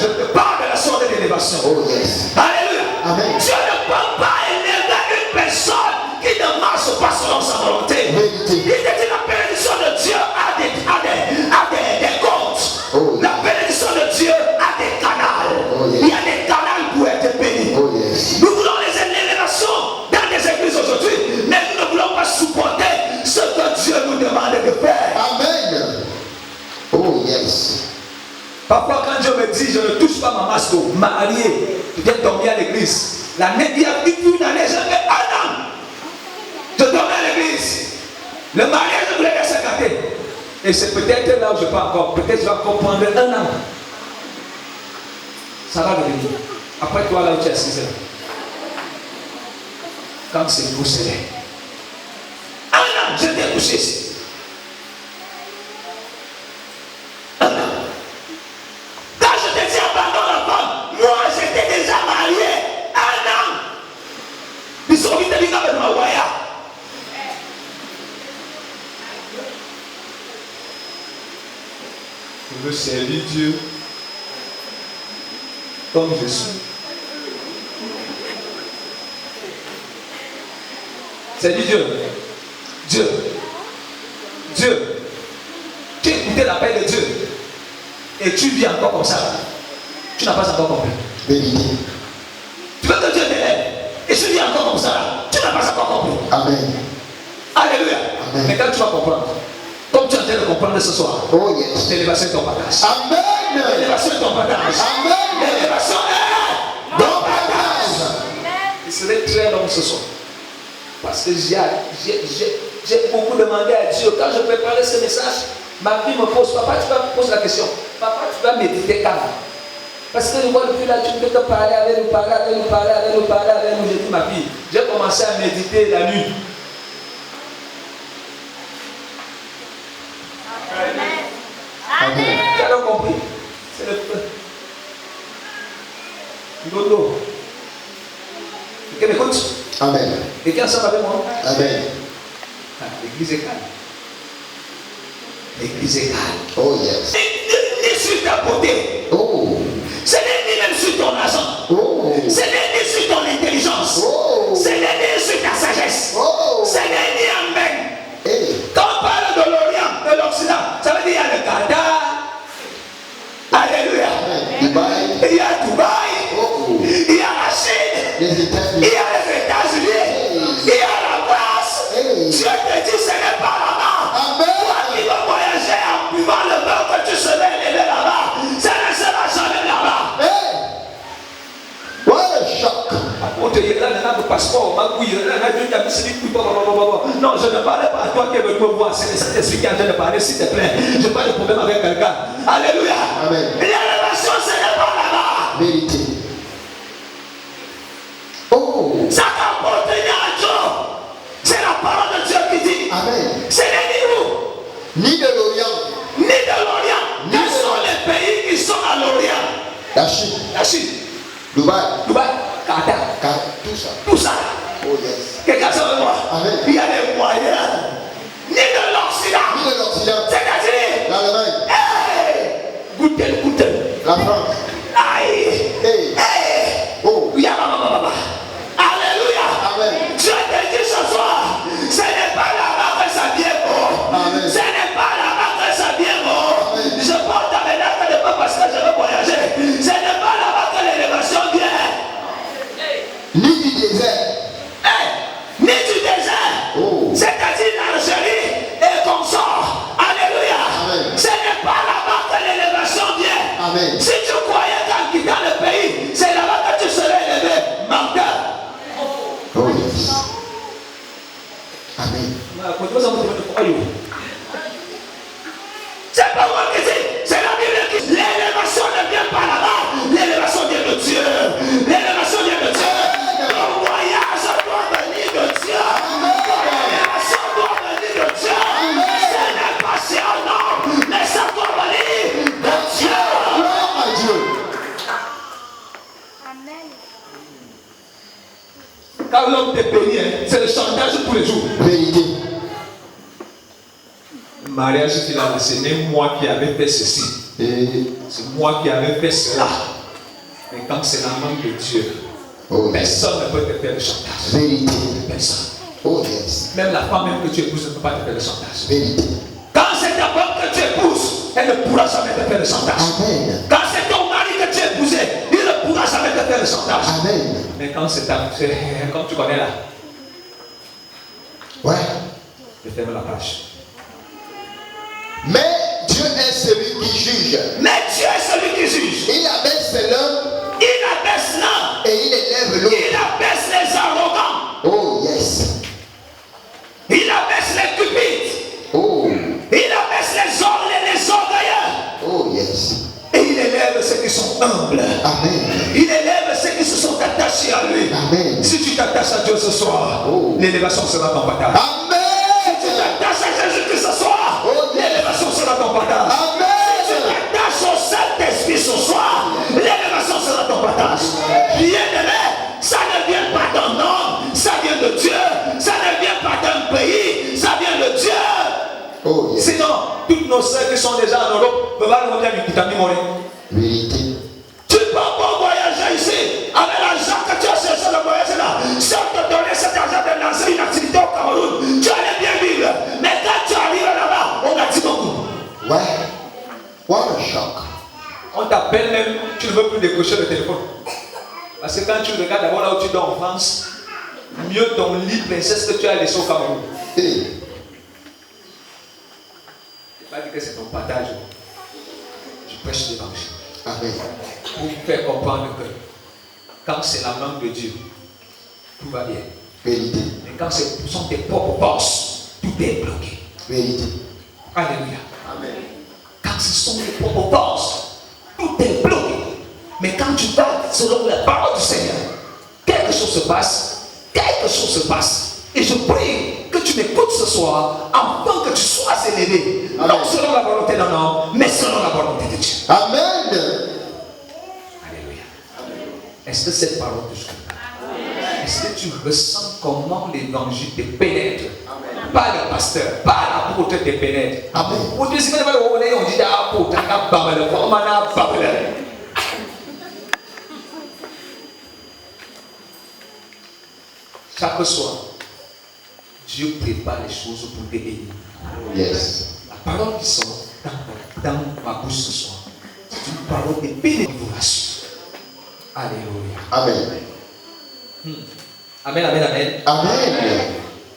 Je te parle de la sorte d'élévation. Oh yes. Alléluia. Amen. Dieu ne peut pas élever une personne qui ne marche pas selon sa volonté. Vérité. Il dit la bénédiction de Dieu a des comptes. Oh. La bénédiction de Dieu a des canaux. Oh, yes. Il y a des canaux pour être béni. Oh yes. Nous voulons les élévations dans les églises aujourd'hui, mais nous ne voulons pas supporter ce que Dieu nous demande de faire. Amen. Oh yes. Parfois, quand Dieu me dit, je ne touche pas ma masse d'eau, marié, je viens dormir à l'église. L'année, il y a une année, j'avais 1 an. Je dormais à l'église. Le mariage, je voulais laisser gâter. Et c'est peut-être là où je peux encore, peut-être je vais encore prendre 1 an. Ça va venir. Après toi, là où tu es assis, quand c'est vous, c'est 1 an, je t'ai couché ici. 1 an. Quand je te dis abandonne la femme, moi j'étais déjà marié 1 an. Ils sont vite venus avec ma waya. Je veux servir Dieu comme je suis. Servir Dieu. Dieu. Dieu. Tu écoutais l'appel de Dieu. Et tu vis encore comme ça. Tu n'as pas encore compris. Vérité. Tu veux que Dieu t'élève. Et tu vis encore comme ça. Tu n'as pas encore compris. Amen. Alléluia. Amen. Mais quand tu vas comprendre, comme tu es en train de comprendre ce soir, Oh yes. l'élévation est ton bagage. Amen. L'élévation est ton bagage. Amen. L'élévation est ton bagage. Il serait très long ce soir. Parce que j'ai beaucoup demandé à Dieu. Quand je préparais ce message, ma fille me pose, papa, tu vas me poser la question. Papa, tu vas méditer calme. Parce que je vois depuis là, tu peux te parler avec nous, parler avec nous, parler avec nous, parler avec nous. J'ai dit, ma fille, j'ai commencé à méditer la nuit. Amen. Tu as donc compris? C'est le feu. Dodo. Quelqu'un m'écoute? Amen. Quelqu'un ensemble avec moi? Amen. Ah, l'église est calme. L'église est calme. Oh yes. Ni sur ta beauté. Oh. Ce n'est ni même sur ton argent. Oh. Ce n'est ni sur ton intelligence. Oh. Ce n'est ni sur ta sagesse. Oh. Ce n'est ni en même. Hey. Quand on parle de l'Orient, de l'Occident, ça veut dire il y a le Qatar. Alléluia. Dubaï. Il y a Dubaï. Oh. Il y a la Chine. Les Il États-Unis. y a les États-Unis. Il y a la France. Hey. Dieu te dit ce n'est pas là-bas. Amen. Toi qui vas voyager en buvant le beurre que tu serais élevé là-bas, ça ne sera jamais là-bas. Hey. What a shock. Non, je ne parlais pas à toi qui veux me voir. C'est celui qui est en train de parler, s'il te plaît. Je n'ai pas de problème avec quelqu'un. Alléluia. Amen. L'élévation, ce n'est pas là-bas. Vérité. Oh. Ça t'appartient à Dieu. C'est la parole de Dieu qui dit. Amen. Ce n'est ni vous, Ni de l'Orient. ni de l'Orient. Quels sont les pays qui sont à l'Orient? La Chine. La Chine, Dubaï. Dubaï, Qatar, Car tout ça. tout ça. Oh yes. Quelqu'un sait avec moi? Amen. Il y a des moyens. Ni de l'Occident. Ni de l'Occident. C'est-à-dire, L'Allemagne. hey, goûtez. La France. Aïe. Hey. Hey. Oh. Alléluia. Amen. Dieu te dit ce soir, ce n'est pas là-bas que ça vient bon. Amen. Ce n'est pas là-bas que ça vient bon. Amen. Je porte à mes lettres de pas parce que je veux voyager. Ce n'est pas là-bas que l'élévation vient. Ni du désert. Hey, ni du désert. Oh. C'est-à-dire l'Algérie et consort. Alléluia. Amen. Ce n'est pas là-bas que l'élévation vient. Amen. Si tu croyais qu'en quittant le pays, c'est là-bas que tu serais élevé. Menteur. Oh yes. Amen. C'est pas moi qui dis, c'est la Bible qui dit. L'élévation ne vient pas là-bas. L'élévation vient de Dieu. L'élévation vient de Dieu. Le voyage l'homme t'est béni, c'est le chantage tous les jours. Vérité. Mariage qu'il a laissé, c'est moi qui avais fait ceci. C'est moi qui avais fait cela. Mais quand c'est la main de Dieu, personne ne peut te faire le chantage. Vérité. Personne. Oh yes. Même la femme même que tu épouses ne peut pas te faire le chantage. Vérité. Quand c'est ta femme que tu épouses, elle ne pourra jamais te faire le chantage. Amen. Quand c'est ton mari que tu as épousé, il ne pourra jamais te faire le chantage. Amen. Mais quand c'est ta comme tu connais là, ouais. je ferme la page. Mais Dieu est celui qui juge. Mais Dieu est celui qui juge. Il abaisse l'un. Il abaisse l'un. Et il élève l'autre. Il abaisse les arrogants. Oh yes. Il abaisse les cupides. Oh. Il abaisse les orgueilleux. Oh yes. Et il élève ceux qui sont humbles. Amen. Il élève ceux qui se sont attachés à lui. Amen. Si tu t'attaches à Dieu ce soir, l'élévation sera ton partage. Amen. Si tu t'attaches à Jésus-Christ ce soir, l'élévation sera ton partage. Amen. Si tu t'attaches au Saint-Esprit ce soir, l'élévation sera ton partage. Bien-aimé, ça ne vient pas d'un homme, ça vient de Dieu. Ça ne vient pas d'un pays, ça vient de Dieu. Oh, yes. Sinon, toutes nos sœurs qui sont déjà en Europe peuvent aller monter avec Kitami Moré. Vérité. Tu peux pas voyager ici avec l'argent que tu as cherché de voyager là. Si on te donnait cet argent de lancer une activité au Cameroun, tu allais bien vivre. Mais quand tu arrives là-bas, on a dit beaucoup. Ouais. What a shock. On t'appelle même, tu ne veux plus décrocher le téléphone. Parce que quand tu regardes d'abord là où tu dors en France, mieux ton lit princesse que tu as laissé au Cameroun. Hey. Je ne vais pas dire que c'est ton partage. Je prêche l'évangile. Amen. Pour vous faire comprendre que quand c'est la main de Dieu, tout va bien. Vérité. Mais quand ce sont tes propres forces, tout est bloqué. Vérité. Alléluia. Amen. Quand ce sont tes propres forces, tout est bloqué. Mais quand tu vas selon la parole du Seigneur, quelque chose se passe. Quelque chose se passe. Et je prie que tu m'écoutes ce soir afin que tu sois élevé. Amen. Non selon la volonté d'un homme, mais selon la volonté de Dieu. Amen. Alléluia. Est-ce que cette parole te choque? Est-ce que tu ressens comment l'évangile te pénètre? Amen. Pas le pasteur, pas l'apôtre te pénètre. Amen. On dit apôtre, chaque soir, Dieu prépare les choses pour te bénir. Yes. La parole qui sort dans ma bouche ce soir, c'est une parole de bénédiction. Alléluia. Amen. Amen, amen, amen. Amen.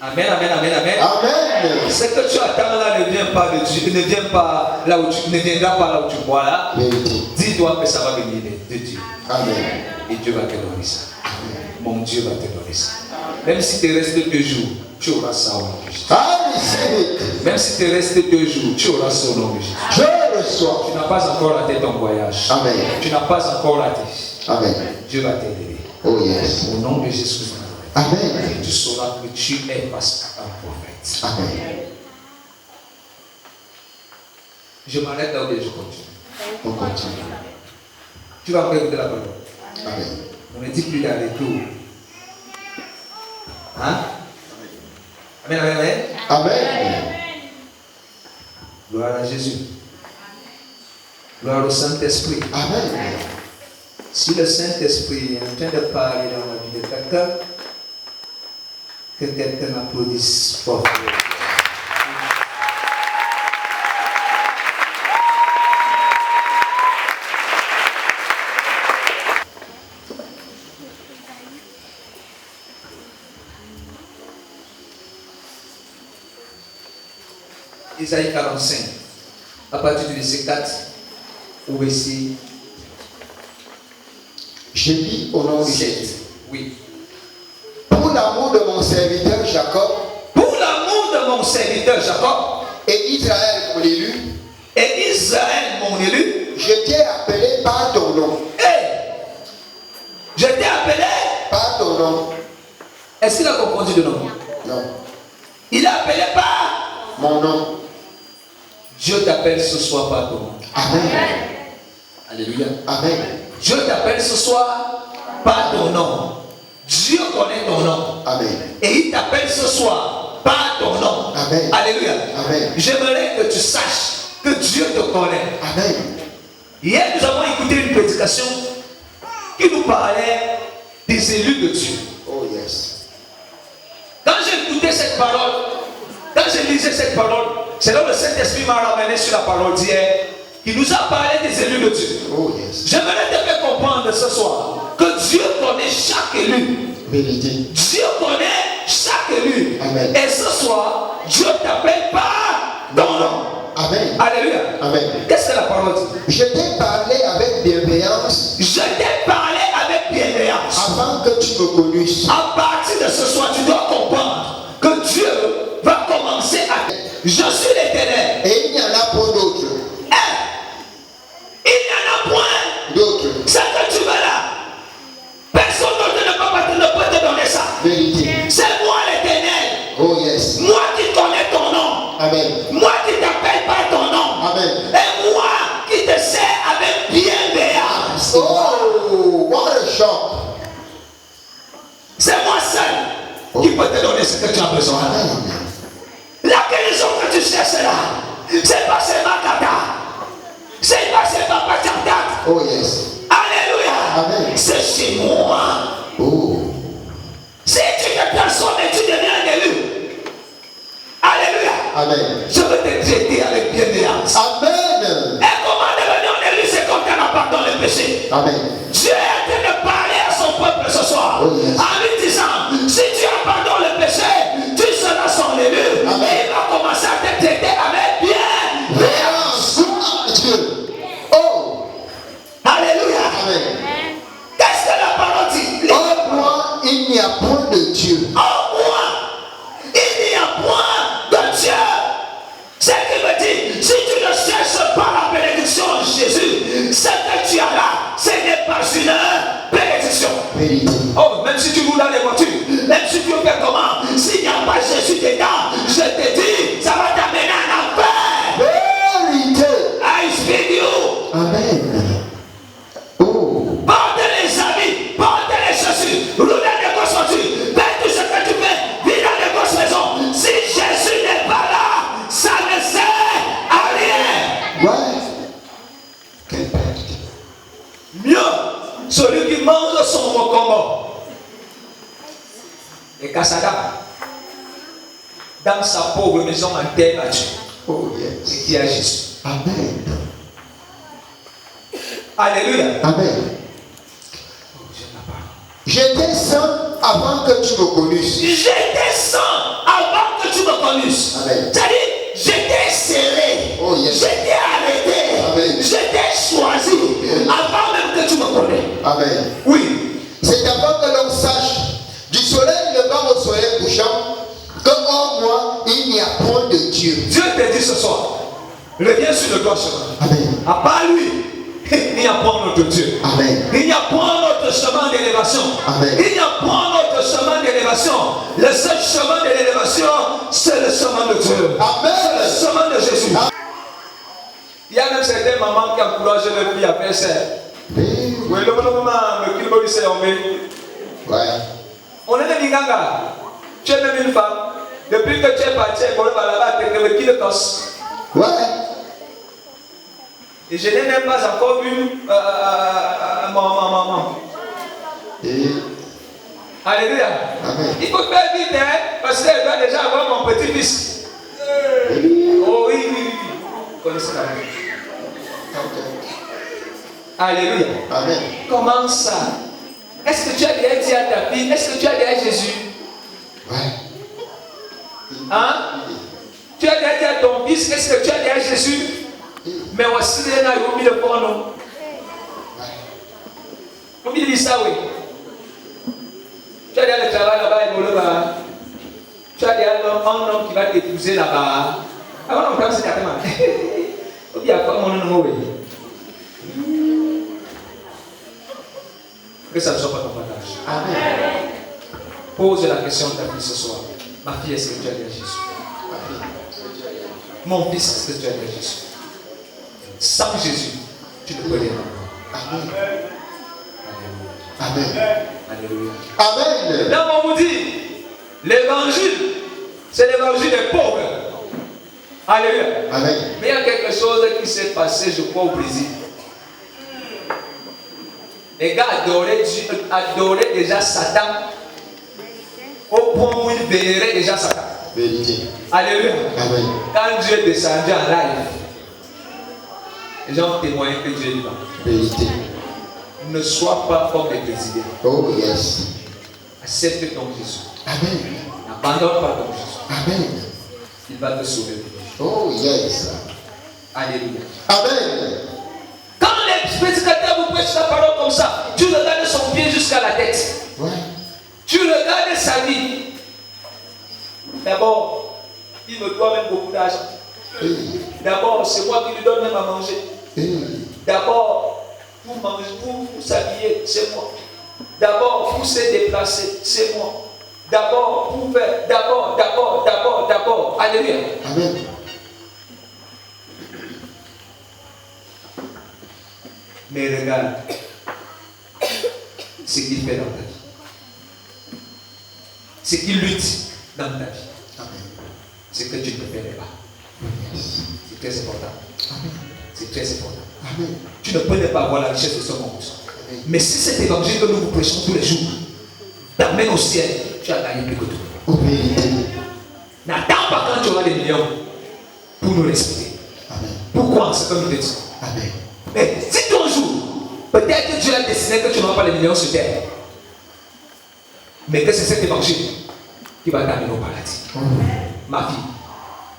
Amen, amen, amen, amen. Amen. Ce que tu attends là ne vient pas de Dieu, ne vient pas là où tu ne viendra pas là où tu vois là. Vérité. Dis-toi que ça va venir de Dieu. Amen. Et Dieu va te donner ça. Amen. Mon Dieu va te donner ça. Même si tu restes 2 jours, tu auras ça au nom de Jésus. I receive it. Même si tu restes 2 jours, tu auras ça au nom de Jésus. Je reçois. Tu n'as pas encore raté ton voyage. Amen. Tu n'as pas encore raté. Amen. Dieu va t'aider. Oh yes. Au nom de Jésus. Amen. Et tu sauras que tu es face à un prophète. Amen. Je m'arrête là où je continue. On continue. Tu vas encore écouter la parole. Amen. On ne dit plus d'aller-retour. Hein? Amen, amen, amen. Amen. Gloire à Jésus. Gloire au Saint-Esprit. Amen. Si le Saint-Esprit est en train de parler dans la vie de quelqu'un, que quelqu'un applaudisse fort. Isaïe 45, à partir du verset 4 au verset Je lis au nom de 7. Jésus. Oui. Pour l'amour de mon serviteur Jacob Pour l'amour de mon serviteur Jacob et Israël mon élu, et Israël mon élu, je t'ai appelé par ton nom. hey, je t'ai appelé. Par ton nom. Est-ce qu'il a compris le nom? Non. Il a appelé par Mon nom. Dieu t'appelle ce soir par ton nom. Amen. Alléluia. Amen. Dieu t'appelle ce soir par ton nom. Dieu connaît ton nom. Amen. Et il t'appelle ce soir par ton nom. Amen. Alléluia. Amen. J'aimerais que tu saches que Dieu te connaît. Amen. Hier, nous avons écouté une prédication qui nous parlait des élus de Dieu. Oh yes. Quand j'ai écouté cette parole, quand je lisais cette parole, c'est là que le Saint-Esprit m'a ramené sur la parole d'hier, qui nous a parlé des élus de Dieu. Oh yes. J'aimerais te faire comprendre ce soir que Dieu connaît chaque élu. Vérité. Dieu connaît chaque élu. Amen. Et ce soir, Dieu t'appelle par ton nom. Amen. Alléluia. Amen. Qu'est-ce que la parole dit? Je t'ai parlé avec bienveillance Je t'ai parlé avec bienveillance. avant que tu me connusses. À partir de ce soir, tu dois comprendre que Dieu va commencer à... Je suis l'Éternel. Et il n'y en a pas d'autres. Il n'y en a point. D'autres. Ce que tu veux là, personne d'autre ne peut te donner ça. Vérité. C'est moi l'Éternel. Oh yes. Moi qui connais ton nom. Amen. Moi qui t'appelle par ton nom. Amen. Et moi qui te sers avec bienveillance. Oh, what a shock. C'est moi seul qui peut te donner ce que tu as besoin. Amen. La guérison que tu cherches là, c'est pas seulement Kata. C'est pas seulement Pachakata. Oh yes. Alléluia. Amen. C'est chez moi. Oh. Si tu te transformes et tu deviens un élu. Alléluia. Amen. Je veux te traiter avec bienveillance. Amen. Et comment devenir un élu, c'est quand tu as pardon le péché. Amen. Dieu est en train de parler à son peuple ce soir. Oh, yes. En lui disant, si tu as pardon le péché, tu seras son élu. Amen. Et il va commencer à te traiter avec bienveillance. Dieu. Oh. Alléluia. Amen. Qu'est-ce que la parole dit? En moi, il n'y a point de Dieu. En moi, il n'y a point de Dieu. C'est ce qui me dit, si tu ne cherches pas la bénédiction de Jésus, ce que tu as là, ce n'est pas une bénédiction. Vérité. Oh, même si tu roules dans les voitures, même si tu fais comment, s'il n'y a pas Jésus dedans, je te dis, ça va t'amener en enfer. Vérité. I speak you. Amen. Oh. Portez les habits, portez les chaussures, roule dans les grosses voitures, fais tout ce que tu fais, vis dans les grosses maisons. Si Jésus n'est pas là, ça ne sert à rien. Ouais. Quelle perte. Mieux, celui qui mange son mocombo et Kassada dans sa pauvre maison en terre battue Oh et yes. qui a Jésus. Amen. Alléluia. Amen. Oh, j'aime la parole. J'étais saint avant que tu me connusses. J'étais sans avant que tu me connusses. Amen. C'est-à-dire, j'étais scellé. Oh, yes. J'étais arrêté. Amen. J'étais choisi avant même que tu me connais. Amen. Oui. C'est avant que l'on sache du soleil levant au soleil couchant que en moi il n'y a point de Dieu. Dieu te dit ce soir, reviens sur le droit chemin. Amen. À part lui, il n'y a pas notre Dieu. Amen. Il n'y a pas notre chemin d'élévation. Amen. Il n'y a pas notre chemin d'élévation. Le seul chemin de l'élévation, c'est le chemin de Dieu. Amen. C'est le chemin de Jésus. Amen. Il y a même certaines mamans qui encouragent leurs filles à faire ça. Oui. Oui, le moment, le kilo de c'est Ouais. on est des ganga. Tu es même une femme. Depuis que tu es parti, on va là-bas, tu es le kilo tosse. Ouais. Et je n'ai même pas encore vu maman. Et Alléluia. Amen. Il faut faire vite, hein, parce qu'elle doit déjà avoir mon petit-fils. Oh oui, oui, oui. Vous connaissez la vie. Alléluia. Amen. Comment ça? Est-ce que tu as déjà dit à ta fille, est-ce que tu as déjà Jésus? Ouais. Hein? Tu as déjà dit à ton fils, est-ce que tu as déjà Jésus? Mais aussi, il y a eu le porno. Vous me dites ça, oui. Tu as déjà le travail là-bas et là-bas. Tu as déjà un homme qui va t'épouser là-bas. Ah non, non, c'est carrément. Il y a pas mon nom, oui. Que ça ne soit pas ton partage. Amen. Pose la question de ta fille ce soir. Ma fille, est-ce que tu as déjà Jésus? Mon fils, est-ce que tu as déjà Jésus? Sans Jésus, tu ne peux rien. Amen. Alléluia. Amen. Alléluia. Amen. Là, on vous dit, l'évangile, c'est l'évangile des pauvres. Alléluia. Amen. Mais il y a quelque chose qui s'est passé, je crois, au Brésil. Les gars adoraient déjà Satan au point où ils vénéraient déjà Satan. Vérité. Alléluia. Amen. Quand Dieu est descendu en live, les gens ont témoigné que Dieu est vivant. Vérité. Ne sois pas comme les présidents. Oh yes. Accepte ton Jésus. Amen. N'abandonne pas ton Jésus. Amen. Il va te sauver. Oh yes. Alléluia. Amen. Quand les prédicateurs vous prêchent la parole comme ça, tu regardes son pied jusqu'à la tête. Ouais. Tu regardes sa vie. D'abord, il me doit même beaucoup d'argent. D'abord, c'est moi qui lui donne même à manger. D'abord, pour manger, pour s'habiller, c'est moi. D'abord, pour se déplacer, c'est moi. D'abord, pour faire, d'abord. Alléluia. Amen. Mais regarde ce qu'il fait dans ta vie. Ce qu'il lutte dans ta vie. Amen. C'est que tu ne le fais pas. C'est très important. Amen. C'est très important. Amen. Tu ne peux pas avoir la richesse de ce monde. Mais si cet évangile que nous vous prêchons tous les jours t'amène au ciel, tu as gagné plus que tout. Oh, vérité. N'attends pas quand tu auras des millions pour nous respecter. Amen. Pourquoi? C'est comme il te dit. Amen. Mais si ton jour, peut-être que Dieu a décidé que tu n'auras pas les millions sur terre, mais que c'est cet évangile qui va t'amener au paradis. Oh. Ma fille,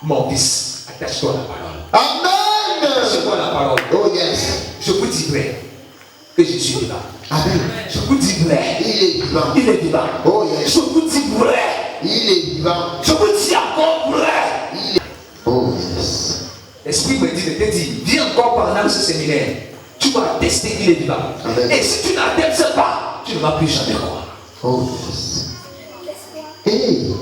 mon fils, attache-toi à la parole. Amen. Attache-toi à la parole. Oh yes. Je vous dis vrai que Jésus est vivant. Amen. Je vous dis vrai. Il est vivant. Il est vivant. Oh yes. Je vous dis vrai. Il est vivant. Je vous dis encore vrai. Il est... Oh yes. L'Esprit me dit de te dire, viens encore pendant ce séminaire. Tu vas attester qu'il est vivant. Amen. Et si tu n'attestes pas, tu ne vas plus jamais croire. Oh yes. Hey.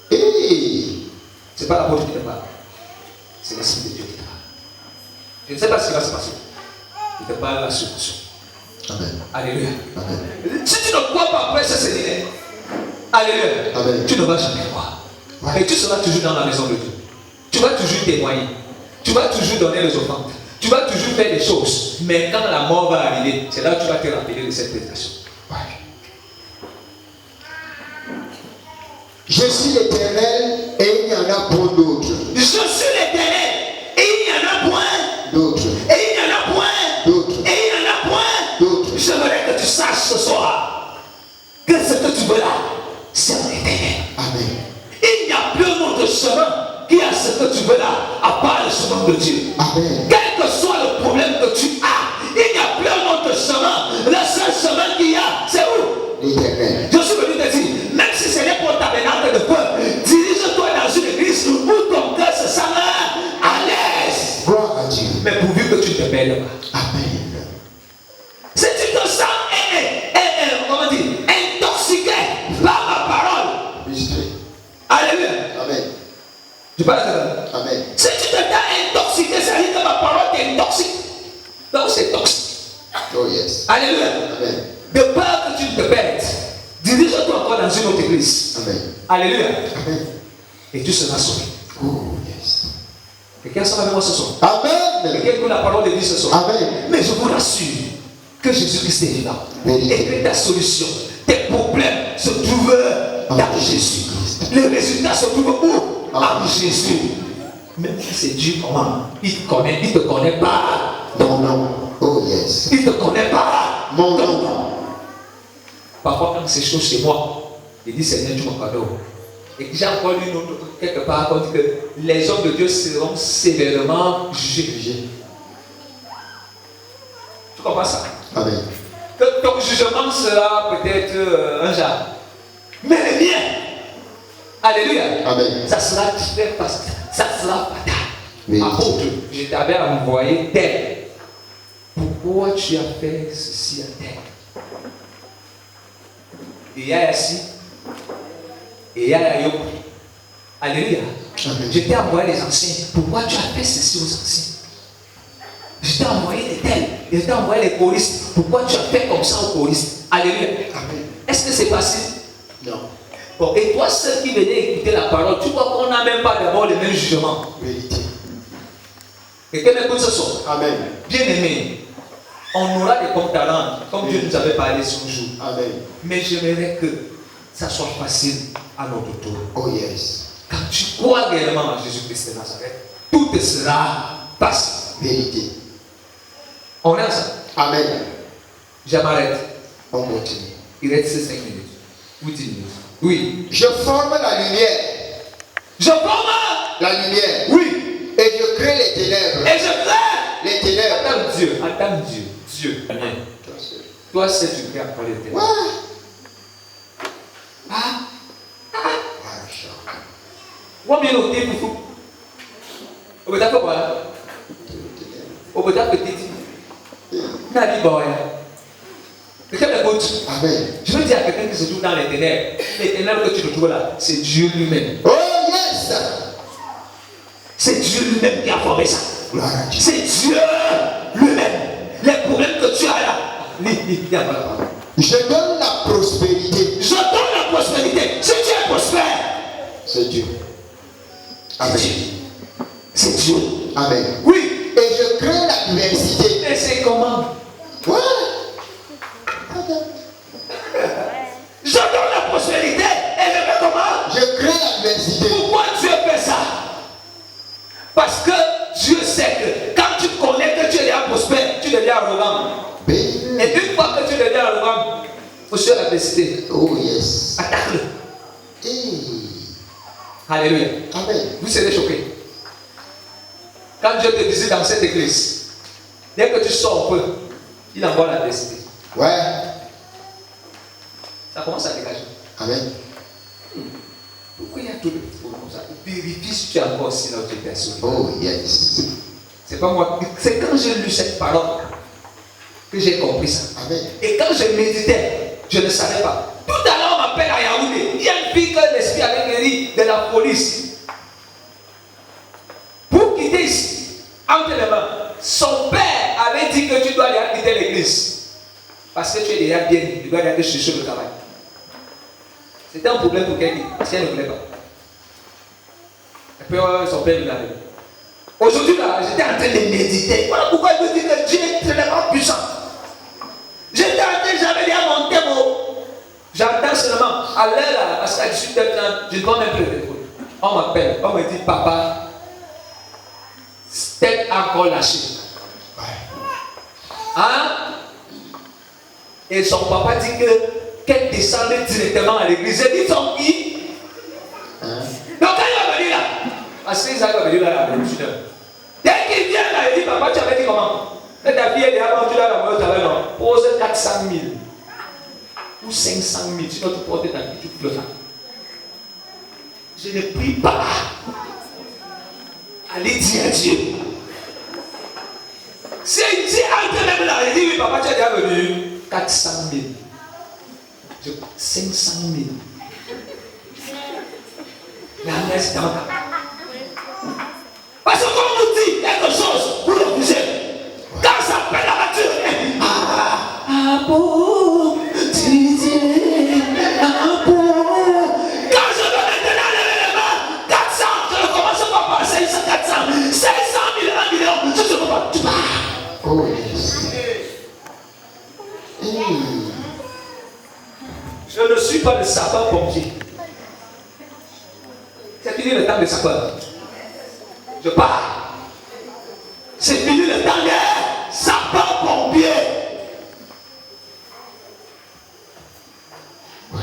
Hey. C'est pas l'apôtre qui te parle. C'est l'Esprit de Dieu qui te parle. Je ne sais pas ce qui va se passer. Il te parle la solution. Amen. Alléluia. Amen. Si tu ne crois pas après ce séminaire, alléluia, Amen. tu ne vas jamais croire. Ouais. Et tu seras toujours dans la maison de Dieu. Tu vas toujours témoigner. Tu vas toujours donner les offrandes. Tu vas toujours faire des choses. Mais quand la mort va arriver, c'est là où tu vas te rappeler de cette prédication. Ouais. Je suis l'Éternel et il n'y en a point d'autre. Je suis l'Éternel et il n'y en a point D'autre. et il n'y en a point D'autre. et il n'y en a point D'autre. J'aimerais que tu saches ce soir que ce que tu veux là, c'est l'Éternel. Amen. Il n'y a plus un autre chemin qui a ce que tu veux là, à part le chemin de Dieu. Amen. Quel que soit le problème que tu as, il n'y a plus un autre chemin. Le seul chemin qu'il y a, c'est où? L'Éternel. Je suis venu te dire, même si ce n'est pas un tabernacle de feu, dirige-toi dans une église où ton cœur se sent à l'aise. Gloire à Dieu. Mais pourvu que tu te mêles pas. Amen. Si tu te sens comment dire, intoxiqué par ma parole, Ministré. alléluia. Amen. Je parle de ça. Amen. Si tu te sens intoxiqué, ça veut dire que ma parole t'intoxique. Donc c'est toxique. Oh yes. Alléluia. Amen. De peur que tu te perdes, dirige-toi encore dans une autre église. Amen. Alléluia. Amen. Et tu seras sauvé. Oh yes. Quelqu'un sera avec moi ce soir. Amen. Quelqu'un écoute la parole de Dieu ce soir. Amen. Mais je vous rassure que Jésus-Christ est vivant. Vérité. Et que ta solution, tes problèmes se trouvent dans Jésus. Les résultats se trouvent où? En Jésus. Même si c'est Dieu, comment? Il te connaît pas. Mon nom. Oh yes. Il ne te connaît pas. Mon nom. Parfois, quand c'est chaud chez moi, il dit Seigneur, tu m'as pardonné. Et j'ai encore lu une autre, quelque part, on dit que les hommes de Dieu seront sévèrement jugés. Tu comprends ça? Amen. Que ton jugement sera peut-être un genre. Mais le mien, alléluia, Amen. ça sera très facile. Ça sera fatal. Oui. Apôtre, je t'avais envoyé tel. Pourquoi tu as fait ceci à tel? Et il y a ici. Et il y a Yoko. Alléluia. Amen. Je t'ai envoyé les anciens. Pourquoi tu as fait ceci aux anciens? Je t'ai envoyé des tels. il t'a envoyé les choristes. Pourquoi tu as fait comme ça aux choristes? Alléluia. Amen. Est-ce que c'est facile? Non. Bon, et toi, ceux qui venaient écouter la parole, tu vois qu'on n'a même pas d'abord le même jugement. Vérité. Quelqu'un écoute ce son. Amen. Bien aimé, on aura des comptes à rendre, comme Dieu nous avait parlé ce jour. Amen. Mais j'aimerais que ça soit facile à notre tour. Oh yes. Quand tu crois réellement en Jésus-Christ de Nazareth, tout te sera facile. Vérité. On est ensemble. Amen. Je m'arrête. On continue. Il reste 5 minutes. Ou 10 minutes. Oui. Je forme la lumière. Je forme la lumière. Oui. Et je crée les ténèbres. Et je crée les ténèbres. Attends Dieu. Attends Dieu. Dieu. Amen. Toi seul tu crées encore les ténèbres. Ouais. Ah. Moi bien noté pour vous. Au bout d'un quoi? Au bout d'un petit. N'a dit boy. Quelqu'un m'écoute. Amen. Je veux dire à quelqu'un qui se trouve dans les ténèbres. Les ténèbres que tu retrouves là, c'est Dieu lui-même. Oh yes. C'est Dieu lui-même qui a formé ça. C'est Dieu lui-même. Les problèmes que tu as là. Je donne la prospérité. Je donne la prospérité. Si tu es prospère, c'est Dieu. Amen. C'est Dieu. Amen. Oui. Et je crée la diversité. Et c'est comment? Ouais. Je donne la prospérité. Et je fais comment? Je crée la diversité. Pourquoi Dieu fait ça? Parce que Dieu sait que quand tu connais que tu es déjà prospère, tu deviens arrogant. Et une fois que tu deviens arrogant, il faut la diversité. Oh yes. Attaque-le. Hey. Alléluia. Amen. Vous serez choqués. Quand Dieu te visite dans cette église, dès que tu sors un peu, il envoie la diversité. Ouais. Ça commence à dégager. Amen. Pourquoi il y a tous les petits problèmes comme ça? Vérifie si tu es encore aussi là où tu étais assis. Oh yes. C'est pas moi. C'est quand j'ai lu cette parole que j'ai compris ça. Amen. Et quand je méditais, je ne savais pas. Tout à l'heure, on m'appelle à Yaoundé. Il y a une fille que l'esprit avait guéri de la police. Pour quitter ici, entre les mains, son père avait dit que tu dois aller quitter l'église. Parce que tu es déjà bien, tu dois aller chercher le travail. C'était un problème pour quelqu'un, parce qu'elle ne voulait pas. Et puis son père lui a dit. Aujourd'hui là, j'étais en train de méditer. Voilà pourquoi il me dit que Dieu est tellement puissant. J'étais en train, j'avais déjà mon thème. J'entends seulement à l'heure là, parce qu'à 18h30, je ne vois même plus le téléphone. On m'appelle, on me dit papa, tête encore lâchée. Hein? Et son papa dit qu'elle descendait directement à l'église. J'ai dit son qui? Donc quand il va venir là, parce qu'ils arrivent à venir là à la même heure. Dès qu'il vient là, il dit papa, tu avais dit comment? Que ta fille est déjà vendue là, la voiture, tu avais non? Pose 400 000 ou 500 000, sinon tu portes ta vie, tu pleures. Je ne prie pas. Allez dire à Dieu. Si entre même là, il dit oui, papa, tu es déjà venu. 400 000. 500 000. La messe dans ta. Parce que quand on nous dit quelque chose, vous refusez. Quand ça fait la voiture, ah bon, Didier, ah bon. Quand je veux maintenant lever les mains, 400, je commence par passer 400, 500 000, 1 million, je ne peux pas. Tu pars. Oh yes. Je ne suis pas le sapeur-pompier. C'est fini le temps des sapeurs. Je pars. C'est fini le temps des sapeurs-pompiers. Ouais.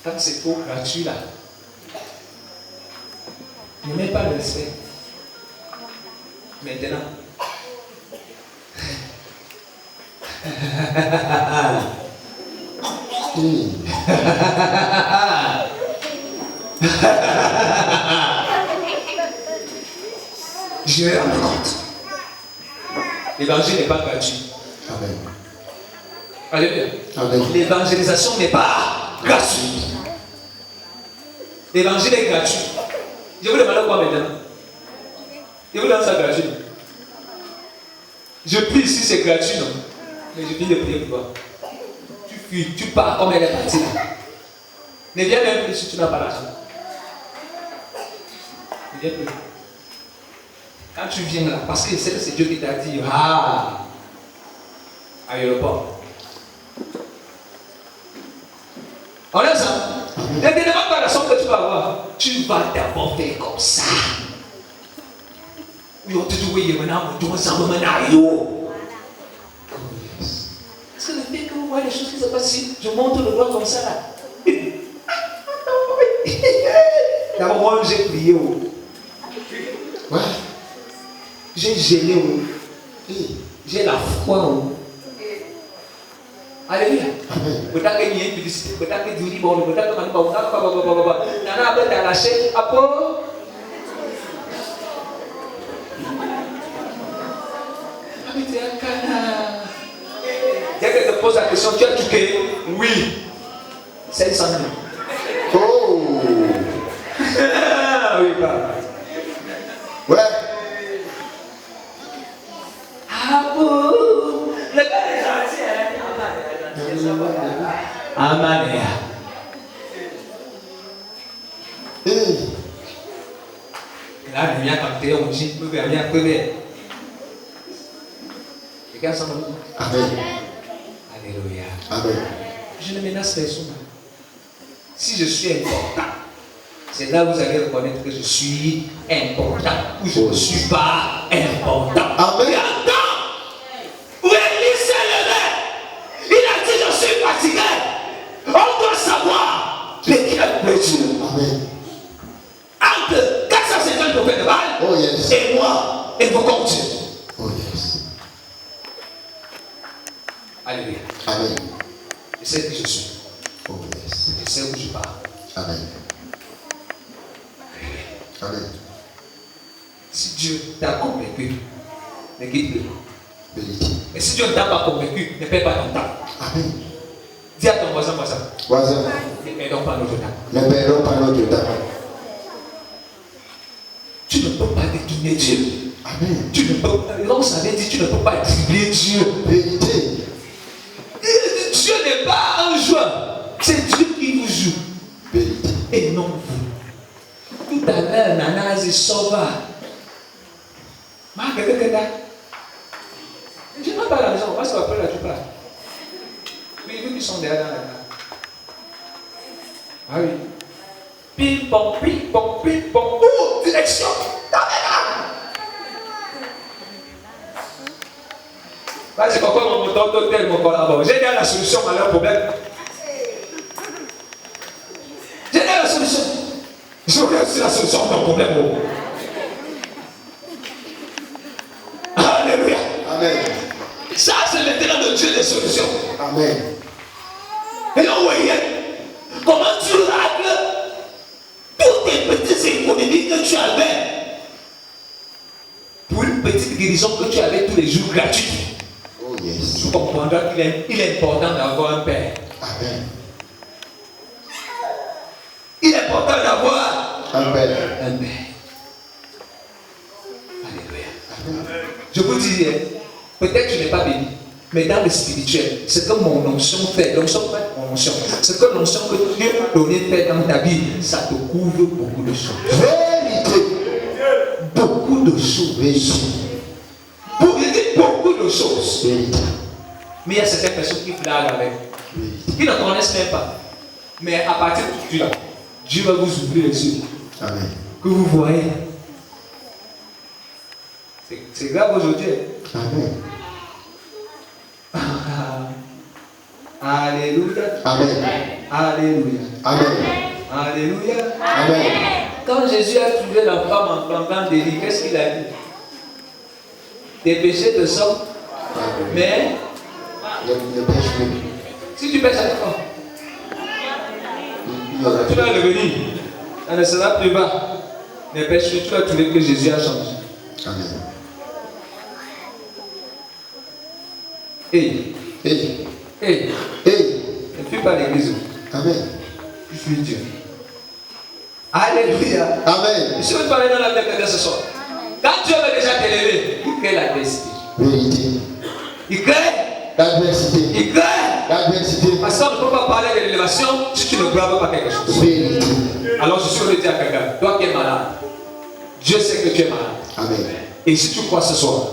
Quand c'est trop gratuit là, ne mets pas le respect. Maintenant. Je me rends compte. L'évangile n'est pas gratuit. Amen. Alléluia. Amen. L'évangélisation n'est pas gratuite. L'évangile est gratuit. Je vous demande quoi maintenant? Je vous donne ça gratuit. Je prie ici, c'est gratuit, non? Mais je finis de prier pour toi. Tu fuis, tu pars comme elle est partie là. Ne viens même plus si tu n'as pas l'argent. Ne viens plus. Quand tu viens là, parce que c'est Dieu qui t'a dit, ah, à l'aéroport. On est ça. Ne te demande pas la somme que tu vas avoir. Tu vas d'abord faire comme ça. Oui, on te dit, oui, maintenant, on doit s'en remettre à yo. Est-ce que le fait que vous voyez les choses qui se passent ici, je monte le doigt comme ça là. D'abord, moi, j'ai prié. Ouais. J'ai gêné. J'ai la foi. Alléluia. Peut-être qu'il y a une publicité, peut-être qu'il y a bon, peut-être qu'il y a un lâché. Après. Dès que te pose la question, tu as tué? Oui. 500 000. Oh. Oui, pas. Ouais. Ah bon? Le gars est gentil, Amen. Là, il vient quand tu es au gym, il vient crever. Les gars sont venus. Amen. Alléluia. Amen. Je ne menace personne. Si je suis important, c'est là où vous allez reconnaître que je suis important ou je ne suis pas important. Amen. Et attends, où Élie s'est levé, il a dit je suis fatigué. On doit savoir de qui a le Dieu. Amen. Entre 450 prophètes de Baal Oh yes. et moi, invoquons Dieu. Oh yes. Alléluia. Amen. Je sais qui je suis. Oh yes. Je sais où je pars. Amen. Amen. Si Dieu t'a convaincu, ne quitte plus. Vérité. Et si Dieu ne t'a pas convaincu, ne perds pas ton temps. Amen. Dis à ton voisin, Voisin. ne perdons pas notre temps. Ne perdons pas notre temps. Tu ne peux pas détourner Dieu. Amen. Tu ne peux pas, l'homme savait dire, tu ne peux pas dribbler Dieu. Vérité. Dieu n'est pas un joueur. C'est Dieu qui vous joue. Vérité. Et non vous. Tout à l'heure, Nana est sauva. Je ne vais pas à la maison, parce qu'après là, tu pars. Oui, vu qu'ils sont derrière dans la table. Ah oui. Pim, pom, pim, pom, pim, pom. Oh, direction. Vas-y, pourquoi mon moteur d'hôtel, mon collabo? J'ai déjà la solution à leur problème. J'ai déjà la solution. Je regarde si la solution à ton problème. Alléluia. Amen. Ça, c'est l'éternel de Dieu des solutions. Amen. Et là, vous voyez comment tu règles toutes tes petites économies que tu avais pour une petite guérison que tu avais tous les jours gratuite. Oh yes. Tu comprendras qu'il est important d'avoir un père. Amen. Il est important d'avoir Un père. un père. Alléluia. Je vous dis, peut-être tu n'es pas béni, mais dans le spirituel, ce que mon onction fait, l'onction fait mon onction, ce que l'onction que Dieu m'a donné fait dans ta vie, ça te couvre beaucoup de choses. Vérité. Beaucoup de choses. Beaucoup de choses. Vérité. Mais il y a certaines personnes qui blaguent avec, qui ne connaissent même pas. Mais à partir de là, Dieu va vous ouvrir les yeux. Amen. Que vous voyez. C'est grave aujourd'hui. Amen. Alléluia. Amen. Alléluia. Amen. Alléluia. Amen. Quand Jésus a trouvé la femme en plantant des lits, qu'est-ce qu'il a dit? Tes péchés te sauvent, mais Ne pêche plus. si tu pêches avec toi, Il y aura tu vas revenir. Elle ne sera plus bas. Ne pêche plus, tu vas trouver que Jésus a changé. Amen. Hey, Hey. hey, Hey. ne fuis pas l'église. Amen. Tu fuis Dieu. Alléluia. Amen. Je vais te parler dans la tête de ce soir. Quand Dieu veut déjà t'élever, il crée la destinée. Vérité. Il crée. L'adversité. Il crée. L'adversité. Parce qu'on ne peut pas parler de l'élévation si tu ne graves pas quelque chose. Vérité. Alors je suis venu dire à quelqu'un, toi qui es malade, Dieu sait que tu es malade. Amen. Et si tu crois ce soir,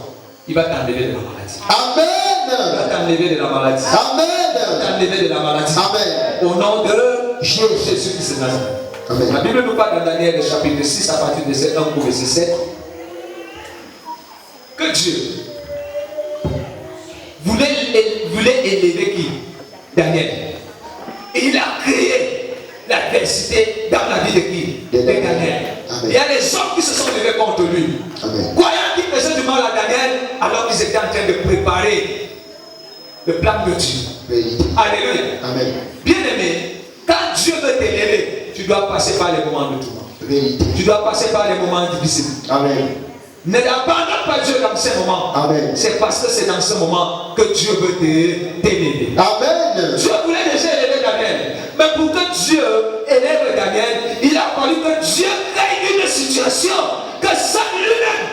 il va t'enlever de la maladie. Amen. Il va t'enlever de la maladie. Amen. Il va t'enlever de la maladie. Amen. Au nom de Jésus Christ de Nazareth. Amen. La Bible nous parle dans Daniel chapitre 6 à partir de verset 1 au verset 7. Que Dieu voulait élever qui? Daniel. Et il a créé l'adversité dans la vie de qui? De Daniel. Amen. Il y a des hommes qui se sont levés contre lui. Amen. Croyant qu'ils faisaient du mal à Daniel alors qu'ils étaient en train de préparer le plan de Dieu. Vérité. Alléluia. Amen. Bien aimé, quand Dieu veut t'élever, tu dois passer par les moments de tourment. Vérité. Tu dois passer par les moments difficiles. Amen. N'abandonne pas Dieu dans ces moments. Amen. C'est parce que c'est dans ce moment que Dieu veut t'élever. Amen. Dieu voulait déjà élever Daniel. Mais pour que Dieu élève Daniel, il a fallu que Dieu crée une situation que seul lui-même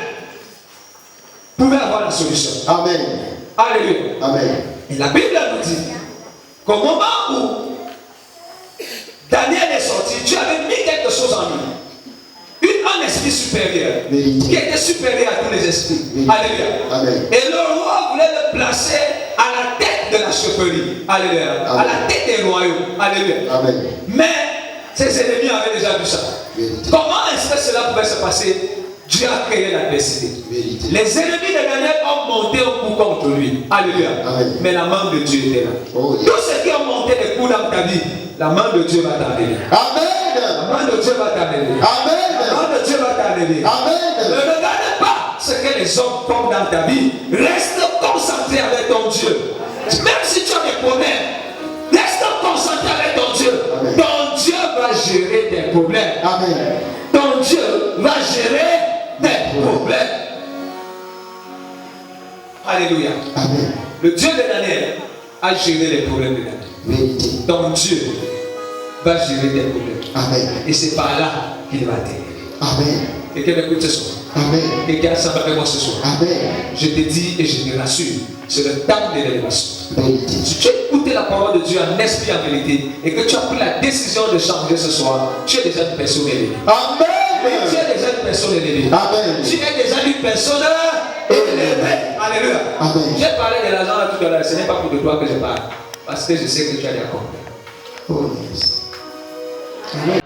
pouvait avoir la solution. Amen. Alléluia. Amen. Et la Bible nous dit qu'au moment où Daniel est sorti, Dieu avait mis quelque chose en lui. Un esprit supérieur. Vérité. Qui était supérieur à tous les esprits. Vérité. Alléluia. Amen. Et le roi voulait le placer à la tête de la chefferie. Alléluia. Amen. À la tête des royaumes. Alléluia. Amen. Mais ses ennemis avaient déjà vu ça. Vérité. Comment est-ce que cela pouvait se passer? Dieu a créé l'adversité. Vérité. Les ennemis de Daniel ont monté un coup contre lui. Alléluia. Amen. Mais la main de Dieu était là. Oh, yes. Tous ceux qui ont monté des coups dans ta vie, la main de Dieu va t'enlever. Amen. La main de Dieu va t'enlever. Amen. La main de Dieu va t'enlever. Amen. Ne regarde pas ce que les hommes font dans ta vie. Reste concentré avec ton Dieu. Même si tu as des problèmes, reste concentré avec ton Dieu. Amen. Ton Dieu va gérer tes problèmes. Amen. Ton Dieu va gérer tes problèmes. Alléluia. Amen. Le Dieu de Daniel a géré les problèmes de Daniel. Vérité. Ton Dieu va gérer tes problèmes. Amen. Et c'est par là qu'il va t'aider. Amen. Quelqu'un m'écoute ce soir. Amen. Quelqu'un s'en avec moi ce soir. Amen. Je te dis et je te rassure, c'est le temps de l'élévation. Vérité. Si tu as écouté la parole de Dieu en esprit, en vérité, et que tu as pris la décision de changer ce soir, tu es déjà une personne élevée. Amen. Tu es déjà une personne élevée. Amen. Tu es déjà une personne élevée. Alléluia. Amen. J'ai parlé de l'argent tout à l'heure, ce n'est pas pour de toi que je parle, parce que je sais que tu as des comptes. Oh, yes. Amen.